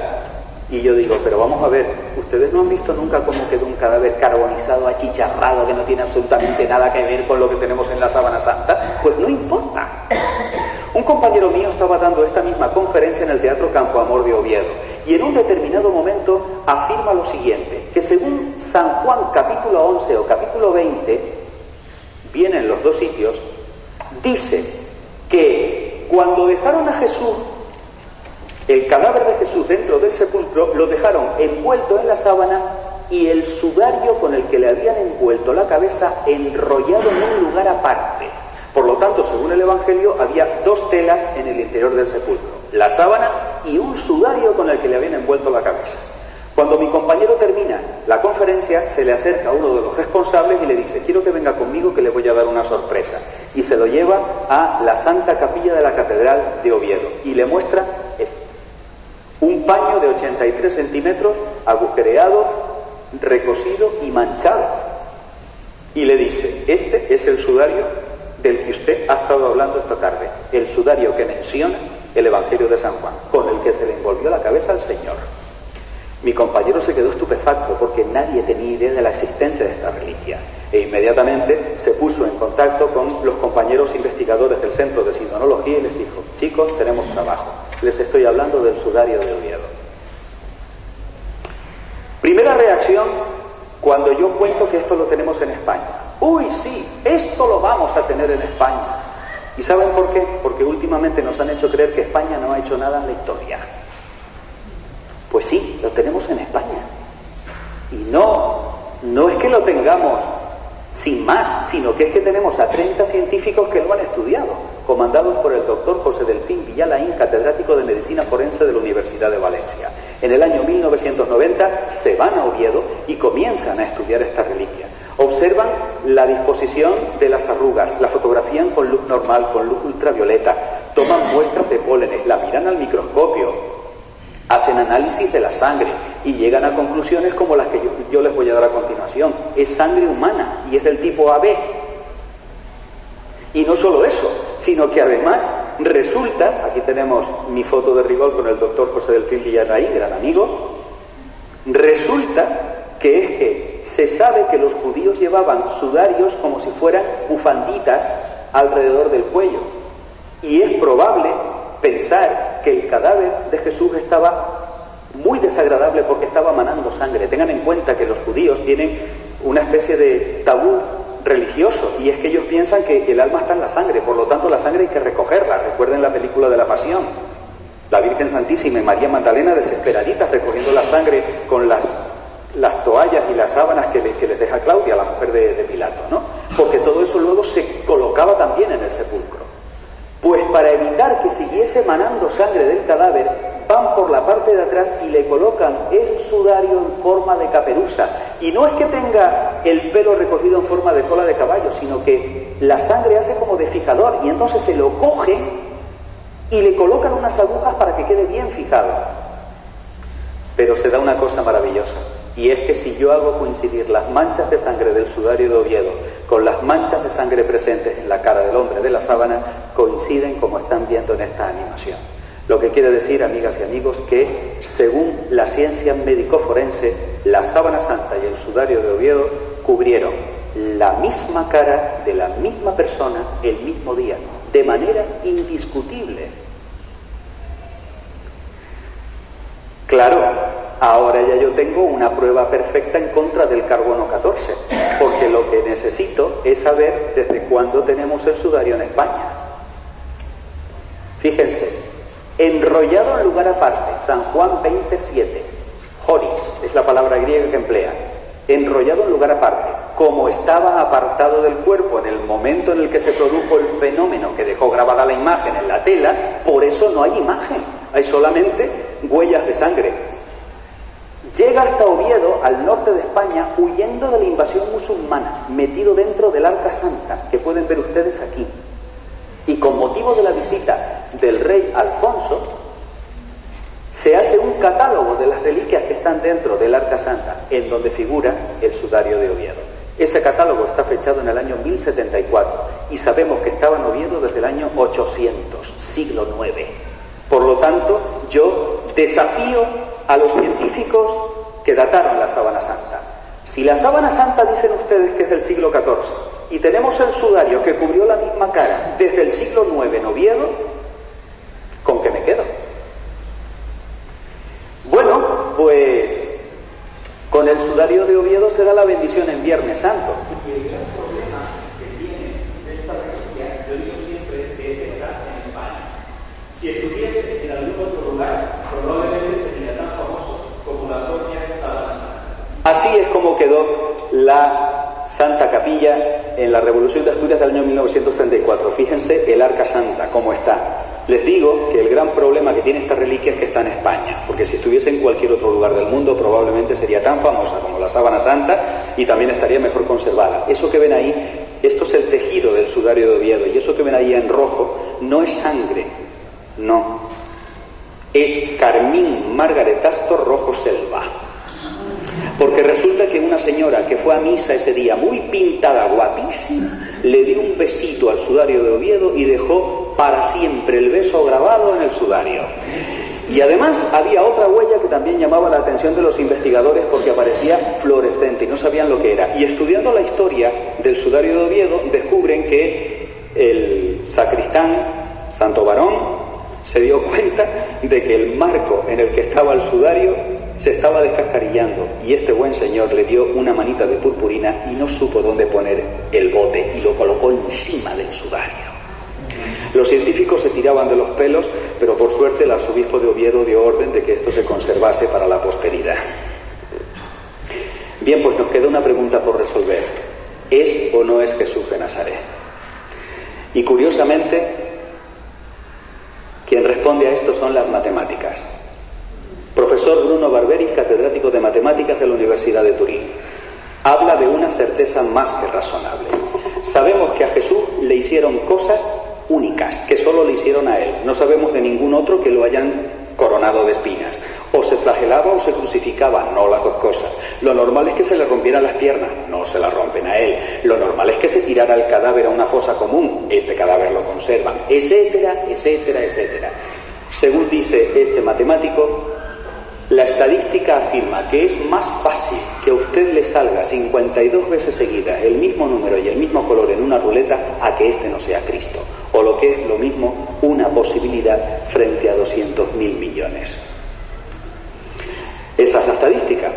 Y yo digo, pero vamos a ver, ¿ustedes no han visto nunca cómo quedó un cadáver carbonizado, achicharrado, que no tiene absolutamente nada que ver con lo que tenemos en la sábana santa? Pues no importa. Un compañero mío estaba dando esta misma conferencia en el Teatro Campo Amor de Oviedo, y en un determinado momento afirma lo siguiente, que según San Juan capítulo 11 o capítulo 20, vienen los dos sitios, dice que cuando dejaron a Jesús, el cadáver de Jesús dentro del sepulcro, lo dejaron envuelto en la sábana y el sudario con el que le habían envuelto la cabeza enrollado en un lugar aparte. Por lo tanto, según el Evangelio, había dos telas en el interior del sepulcro, la sábana y un sudario con el que le habían envuelto la cabeza. Cuando mi compañero termina la conferencia, se le acerca a uno de los responsables y le dice, quiero que venga conmigo que le voy a dar una sorpresa. Y se lo lleva a la Santa Capilla de la Catedral de Oviedo y le muestra esto. Un paño de 83 centímetros, agujereado, recosido y manchado. Y le dice, este es el sudario del que usted ha estado hablando esta tarde, el sudario que menciona el Evangelio de San Juan, con el que se le envolvió la cabeza al Señor. Mi compañero se quedó estupefacto porque nadie tenía idea de la existencia de esta reliquia e inmediatamente se puso en contacto con los compañeros investigadores del Centro de Sindonología y les dijo, chicos, tenemos trabajo, les estoy hablando del sudario de Oviedo. Primera reacción cuando yo cuento que esto lo tenemos en España. Uy, sí, esto lo vamos a tener en España. ¿Y saben por qué? Porque últimamente nos han hecho creer que España no ha hecho nada en la historia. Pues sí, lo tenemos en España. Y no es que lo tengamos sin más, sino que es que tenemos a 30 científicos que lo han estudiado, comandados por el doctor José Delfín Villalaín, catedrático de Medicina Forense de la Universidad de Valencia. En el año 1990 se van a Oviedo y comienzan a estudiar esta reliquia. Observan la disposición de las arrugas, la fotografían con luz normal, con luz ultravioleta, toman muestras de pólenes, la miran al microscopio, hacen análisis de la sangre y llegan a conclusiones como las que yo les voy a dar a continuación. Es sangre humana y es del tipo AB. Y no solo eso, sino que además resulta, aquí tenemos mi foto de rigor con el doctor José Delfín Villalaín, gran amigo, resulta que es que se sabe que los judíos llevaban sudarios como si fueran bufanditas alrededor del cuello. Y es probable pensar que el cadáver de Jesús estaba muy desagradable porque estaba manando sangre. Tengan en cuenta que los judíos tienen una especie de tabú religioso y es que ellos piensan que el alma está en la sangre, por lo tanto la sangre hay que recogerla. Recuerden la película de la Pasión, la Virgen Santísima y María Magdalena desesperaditas recogiendo la sangre con las toallas y las sábanas que les deja Claudia, la mujer de Pilato, ¿no? Porque todo eso luego se colocaba también en el sepulcro. Pues para evitar que siguiese manando sangre del cadáver, van por la parte de atrás y le colocan el sudario en forma de caperuza. Y no es que tenga el pelo recogido en forma de cola de caballo, sino que la sangre hace como de fijador y entonces se lo cogen y le colocan unas agujas para que quede bien fijado. Pero se da una cosa maravillosa. Y es que si yo hago coincidir las manchas de sangre del sudario de Oviedo con las manchas de sangre presentes en la cara del hombre de la sábana, coinciden como están viendo en esta animación. Lo que quiere decir, amigas y amigos, que según la ciencia médico-forense, la sábana santa y el sudario de Oviedo cubrieron la misma cara de la misma persona el mismo día, de manera indiscutible. Claro, ahora ya yo tengo una prueba perfecta en contra del carbono 14, porque lo que necesito es saber desde cuándo tenemos el sudario en España. Fíjense, enrollado en lugar aparte, San Juan 27, horis, es la palabra griega que emplea, enrollado en lugar aparte, como estaba apartado del cuerpo en el momento en el que se produjo el fenómeno que dejó grabada la imagen en la tela, por eso no hay imagen, hay solamente huellas de sangre. Llega hasta Oviedo, al norte de España, huyendo de la invasión musulmana, metido dentro del Arca Santa, que pueden ver ustedes aquí. Y con motivo de la visita del rey Alfonso, se hace un catálogo de las reliquias que están dentro del Arca Santa, en donde figura el sudario de Oviedo. Ese catálogo está fechado en el año 1074 y sabemos que estaba en Oviedo desde el año 800, siglo IX. Por lo tanto, yo desafío a los científicos que dataron la sábana santa. Si la sábana santa dicen ustedes que es del siglo XIV y tenemos el sudario que cubrió la misma cara desde el siglo IX en Oviedo, ¿con qué me quedo? Bueno, pues con el sudario de Oviedo se da la bendición en Viernes Santo. Y el gran problema que tiene esta reliquia, yo digo siempre, es que está en España. Si estuviese en algún otro lugar, probablemente sería tan famoso como la propia sábana santa. Así es como quedó la Santa Capilla en la Revolución de Asturias del año 1934. Fíjense el Arca Santa, cómo está. Les digo que el gran problema que tiene esta reliquia es que está en España, porque si estuviese en cualquier otro lugar del mundo probablemente sería tan famosa como la sábana santa y también estaría mejor conservada. Eso que ven ahí, esto es el tejido del sudario de Oviedo, y eso que ven ahí en rojo no es sangre, no, es carmín margaretasto rojo selva. Porque resulta que una señora que fue a misa ese día, muy pintada, guapísima, le dio un besito al sudario de Oviedo y dejó para siempre el beso grabado en el sudario. Y además había otra huella que también llamaba la atención de los investigadores porque aparecía fluorescente y no sabían lo que era. Y estudiando la historia del sudario de Oviedo descubren que el sacristán, Santo Varón, se dio cuenta de que el marco en el que estaba el sudario se estaba descascarillando y este buen señor le dio una manita de purpurina y no supo dónde poner el bote y lo colocó encima del sudario. Los científicos se tiraban de los pelos, pero por suerte el arzobispo de Oviedo dio orden de que esto se conservase para la posteridad. Bien, pues nos queda una pregunta por resolver. ¿Es o no es Jesús de Nazaret? Y curiosamente, quien responde a esto son las matemáticas. Profesor Bruno Barberis, catedrático de matemáticas de la Universidad de Turín, habla de una certeza más que razonable. Sabemos que a Jesús le hicieron cosas únicas, que solo le hicieron a él. No sabemos de ningún otro que lo hayan coronado de espinas. O se flagelaba o se crucificaba, no las dos cosas. Lo normal es que se le rompieran las piernas, no se las rompen a él. Lo normal es que se tirara el cadáver a una fosa común, este cadáver lo conservan, etcétera, etcétera, etcétera. Según dice este matemático, la estadística afirma que es más fácil que a usted le salga 52 veces seguidas el mismo número y el mismo color en una ruleta a que este no sea Cristo, o lo que es lo mismo, una posibilidad frente a 200.000 millones. Esa es la estadística.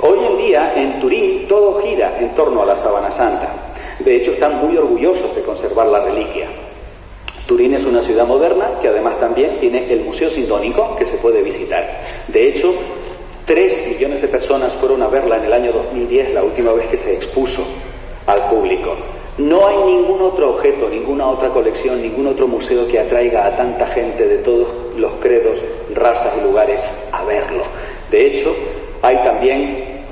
Hoy en día en Turín todo gira en torno a la sábana santa. De hecho están muy orgullosos de conservar la reliquia. Turín es una ciudad moderna que además también tiene el Museo Sindónico que se puede visitar. De hecho, 3 millones de personas fueron a verla en el año 2010, la última vez que se expuso al público. No hay ningún otro objeto, ninguna otra colección, ningún otro museo que atraiga a tanta gente de todos los credos, razas y lugares a verlo. De hecho, hay también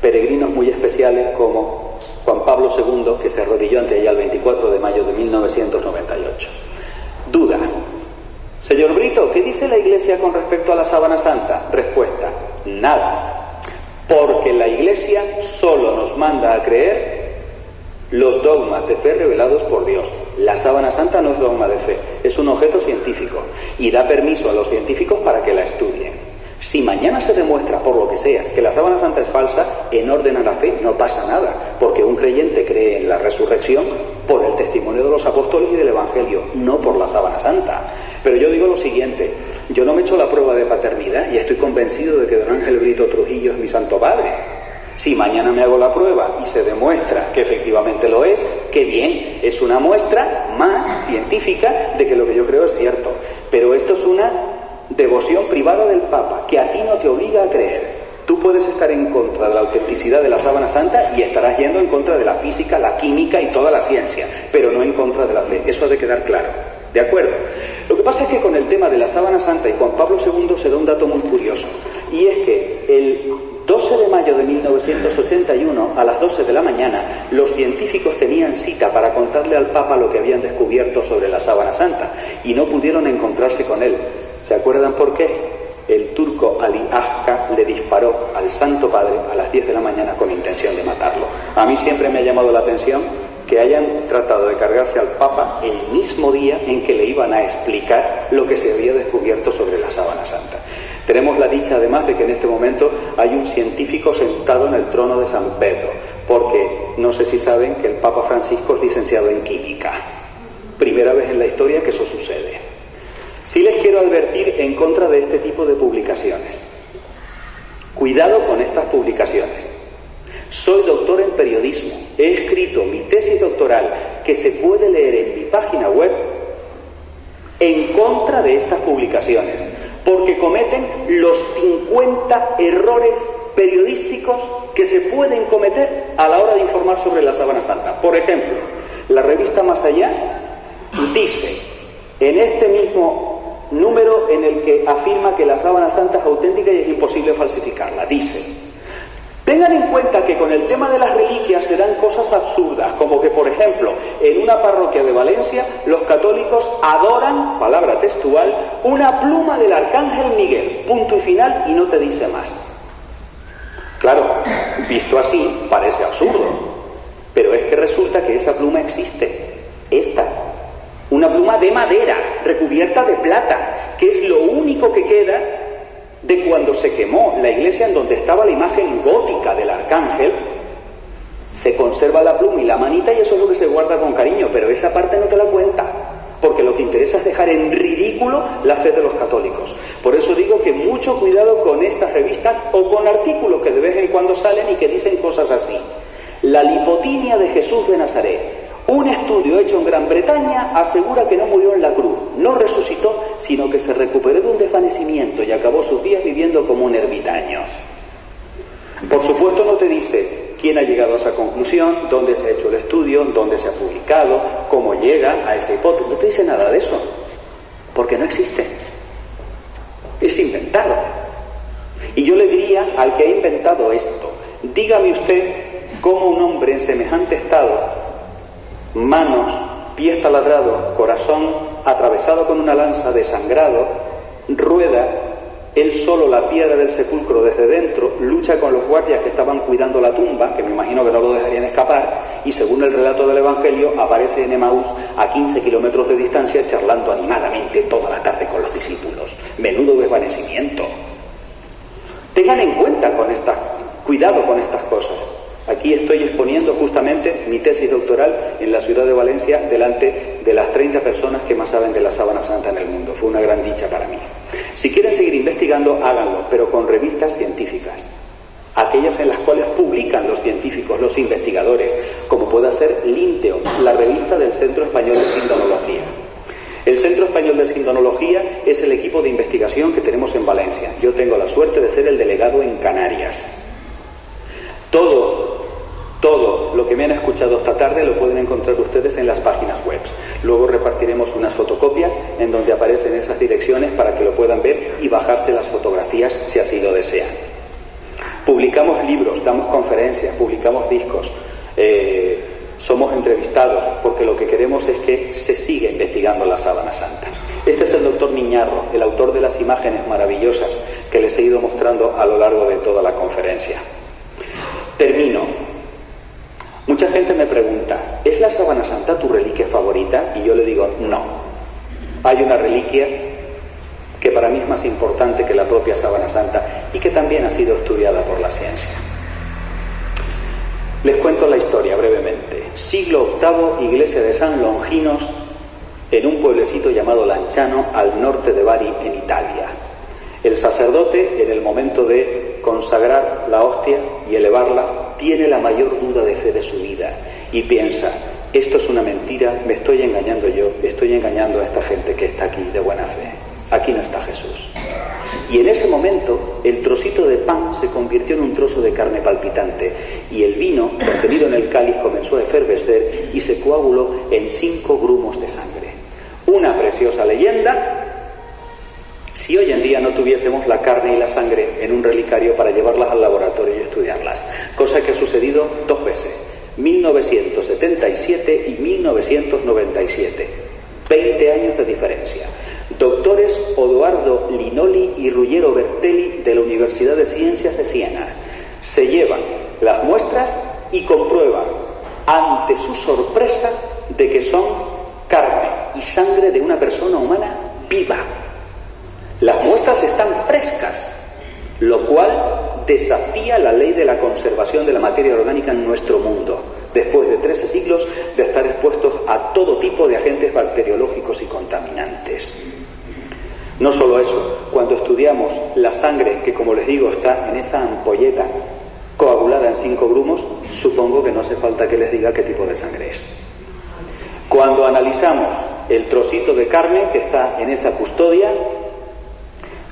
peregrinos muy especiales como Juan Pablo II, que se arrodilló ante ella el 24 de mayo de 1998. Duda. Señor Brito, ¿qué dice la Iglesia con respecto a la sábana santa? Respuesta, nada. porque la Iglesia solo nos manda a creer los dogmas de fe revelados por Dios. La sábana santa no es dogma de fe, es un objeto científico y da permiso a los científicos para que la estudien. Si mañana se demuestra, por lo que sea, que la sábana santa es falsa, en orden a la fe no pasa nada, porque un creyente cree en la resurrección por el testimonio de los apóstoles y del Evangelio, no por la sábana santa. Pero yo digo lo siguiente, yo no me he hecho la prueba de paternidad y estoy convencido de que don Ángel Brito Trujillo es mi santo padre. Si mañana me hago la prueba y se demuestra que efectivamente lo es, qué bien, es una muestra más científica de que lo que yo creo es cierto. Pero esto es una devoción privada del Papa, que a ti no te obliga a creer. Tú puedes estar en contra de la autenticidad de la sábana santa y estarás yendo en contra de la física, la química y toda la ciencia, pero no en contra de la fe. Eso ha de quedar claro. ¿De acuerdo? Lo que pasa es que con el tema de la sábana santa y Juan Pablo II se da un dato muy curioso, y es que el 12 de mayo de 1981, a las 12 de la mañana, los científicos tenían cita para contarle al Papa lo que habían descubierto sobre la sábana santa, y no pudieron encontrarse con él. ¿Se acuerdan por qué? El turco Ali Azka le disparó al Santo Padre a las 10 de la mañana con intención de matarlo. A mí siempre me ha llamado la atención que hayan tratado de cargarse al Papa el mismo día en que le iban a explicar lo que se había descubierto sobre la sábana santa. Tenemos la dicha además de que en este momento hay un científico sentado en el trono de San Pedro, porque no sé si saben que el Papa Francisco es licenciado en química. Primera vez en la historia que eso sucede. Sí les quiero advertir en contra de este tipo de publicaciones. Cuidado con estas publicaciones. Soy doctor en periodismo, he escrito mi tesis doctoral que se puede leer en mi página web en contra de estas publicaciones, porque cometen los 50 errores periodísticos que se pueden cometer a la hora de informar sobre la sábana santa. Por ejemplo, la revista Más Allá dice, en este mismo número en el que afirma que la sábana santa es auténtica y es imposible falsificarla, dice: tengan en cuenta que con el tema de las reliquias se dan cosas absurdas, como que, por ejemplo, en una parroquia de Valencia los católicos adoran, palabra textual, una pluma del arcángel Miguel, punto y final, y no te dice más. Claro, visto así parece absurdo, pero es que resulta que esa pluma existe, una pluma de madera recubierta de plata, que es lo único que queda de cuando se quemó la iglesia en donde estaba la imagen gótica del arcángel. Se conserva la pluma y la manita y eso es lo que se guarda con cariño, pero esa parte no te la cuenta, porque lo que interesa es dejar en ridículo la fe de los católicos. Por eso digo que mucho cuidado con estas revistas o con artículos que de vez en cuando salen y que dicen cosas así. La lipotimia de Jesús de Nazaret. Un estudio hecho en Gran Bretaña asegura que no murió en la cruz, no resucitó, sino que se recuperó de un desvanecimiento y acabó sus días viviendo como un ermitaño. Por supuesto no te dice quién ha llegado a esa conclusión, dónde se ha hecho el estudio, dónde se ha publicado, cómo llega a esa hipótesis. No te dice nada de eso, porque no existe. Es inventado. Y yo le diría al que ha inventado esto, dígame usted cómo un hombre en semejante estado, manos, pies taladrados, corazón atravesado con una lanza, desangrado, rueda él solo la piedra del sepulcro desde dentro, lucha con los guardias que estaban cuidando la tumba, que me imagino que no lo dejarían escapar, y según el relato del Evangelio aparece en Emaús a 15 kilómetros de distancia charlando animadamente toda la tarde con los discípulos. Menudo desvanecimiento. Tengan en cuenta cuidado con estas cosas. Aquí estoy exponiendo justamente mi tesis doctoral en la ciudad de Valencia delante de las 30 personas que más saben de la sábana santa en el mundo. Fue una gran dicha para mí. Si quieren seguir investigando, háganlo, pero con revistas científicas. Aquellas en las cuales publican los científicos, los investigadores, como pueda ser Linteo, la revista del Centro Español de Sindonología. El Centro Español de Sindonología es el equipo de investigación que tenemos en Valencia. Yo tengo la suerte de ser el delegado en Canarias. Todo lo que me han escuchado esta tarde lo pueden encontrar ustedes en las páginas web. Luego repartiremos unas fotocopias en donde aparecen esas direcciones para que lo puedan ver y bajarse las fotografías si así lo desean. Publicamos libros, damos conferencias, publicamos discos, somos entrevistados, porque lo que queremos es que se siga investigando la sábana santa. Este es el doctor Miñarro, el autor de las imágenes maravillosas que les he ido mostrando a lo largo de toda la conferencia. Termino. Mucha gente me pregunta, ¿es la sábana santa tu reliquia favorita? Y yo le digo, no. Hay una reliquia que para mí es más importante que la propia sábana santa y que también ha sido estudiada por la ciencia. Les cuento la historia brevemente. Siglo VIII, iglesia de San Longinos, en un pueblecito llamado Lanciano, al norte de Bari, en Italia. El sacerdote, en el momento de consagrar la hostia y elevarla, tiene la mayor duda de fe de su vida y piensa, esto es una mentira, me estoy engañando yo, estoy engañando a esta gente que está aquí de buena fe. Aquí no está Jesús. Y en ese momento el trocito de pan se convirtió en un trozo de carne palpitante y el vino contenido en el cáliz comenzó a efervecer y se coaguló en 5 grumos de sangre. Una preciosa leyenda si hoy en día no tuviésemos la carne y la sangre en un relicario para llevarlas al laboratorio y estudiarlas, cosa que ha sucedido 2 veces, 1977 y 1997, 20 años de diferencia. Doctores Odoardo Linoli y Ruggero Bertelli de la Universidad de Ciencias de Siena se llevan las muestras y comprueban ante su sorpresa de que son carne y sangre de una persona humana viva. Las muestras están frescas, lo cual desafía la ley de la conservación de la materia orgánica en nuestro mundo, después de 13 siglos de estar expuestos a todo tipo de agentes bacteriológicos y contaminantes. No solo eso, cuando estudiamos la sangre, que como les digo está en esa ampolleta coagulada en 5 grumos, supongo que no hace falta que les diga qué tipo de sangre es. Cuando analizamos el trocito de carne que está en esa custodia,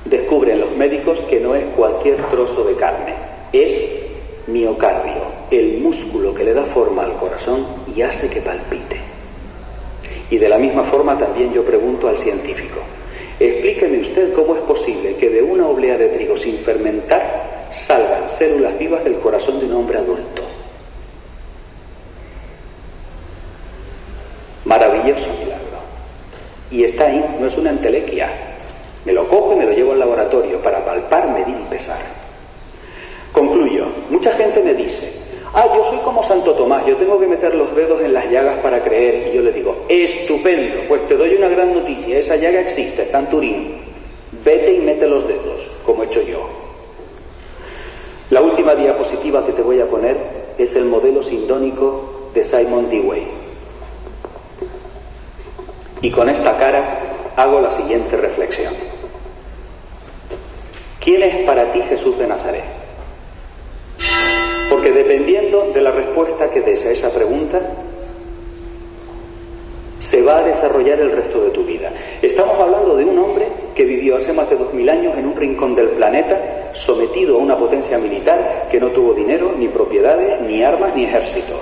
descubren los médicos que no es cualquier trozo de carne, es miocardio, el músculo que le da forma al corazón y hace que palpite. Y de la misma forma también yo pregunto al científico, explíqueme usted cómo es posible que de una oblea de trigo sin fermentar salgan células vivas del corazón de un hombre adulto. Maravilloso milagro. Y está ahí, no es una entelequia. Me lo cojo y me lo llevo al laboratorio para palpar, medir y pesar. Concluyo. Mucha gente me dice, yo soy como Santo Tomás, yo tengo que meter los dedos en las llagas para creer. Y yo le digo, estupendo, pues te doy una gran noticia, esa llaga existe, está en Turín. Vete y mete los dedos, como he hecho yo. La última diapositiva que te voy a poner es el modelo sindónico de Simon Dewey. Y con esta cara hago la siguiente reflexión. ¿Quién es para ti Jesús de Nazaret? Porque dependiendo de la respuesta que des a esa pregunta, se va a desarrollar el resto de tu vida. Estamos hablando de un hombre que vivió hace más de 2000 años en un rincón del planeta, sometido a una potencia militar que no tuvo dinero, ni propiedades, ni armas, ni ejército,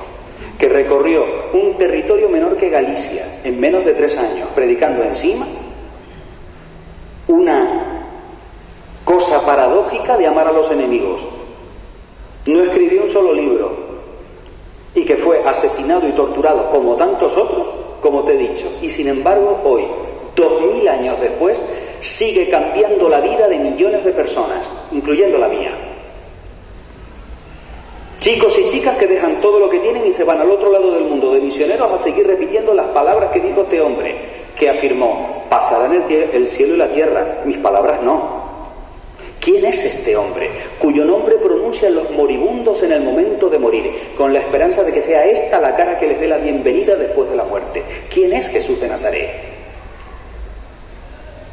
que recorrió un territorio menor que Galicia en menos de 3 años, predicando encima una cosa paradójica de amar a los enemigos. No escribió un solo libro y que fue asesinado y torturado como tantos otros, como te he dicho, y sin embargo hoy, 2000 años después, sigue cambiando la vida de millones de personas, incluyendo la mía. Chicos y chicas que dejan todo lo que tienen y se van al otro lado del mundo de misioneros a seguir repitiendo las palabras que dijo este hombre, que afirmó, pasarán el cielo y la tierra, mis palabras no. ¿Quién es este hombre, cuyo nombre pronuncian los moribundos en el momento de morir, con la esperanza de que sea esta la cara que les dé la bienvenida después de la muerte? ¿Quién es Jesús de Nazaret?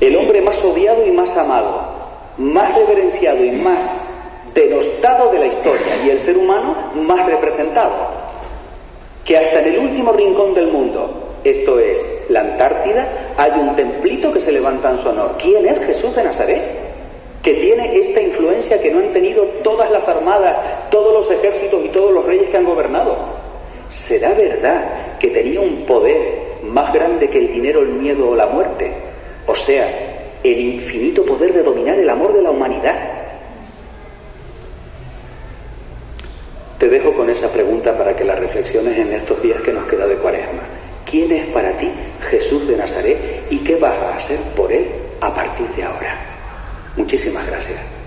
El hombre más odiado y más amado, más reverenciado y más denostado de la historia, y el ser humano más representado, que hasta en el último rincón del mundo, esto es, la Antártida, hay un templito que se levanta en su honor. ¿Quién es Jesús de Nazaret? Que tiene esta influencia que no han tenido todas las armadas, todos los ejércitos y todos los reyes que han gobernado. ¿Será verdad que tenía un poder más grande que el dinero, el miedo o la muerte? O sea, el infinito poder de dominar el amor de la humanidad. Te dejo con esa pregunta para que la reflexiones en estos días que nos queda de Cuaresma. ¿Quién es para ti Jesús de Nazaret y qué vas a hacer por él a partir de ahora? Muchísimas gracias.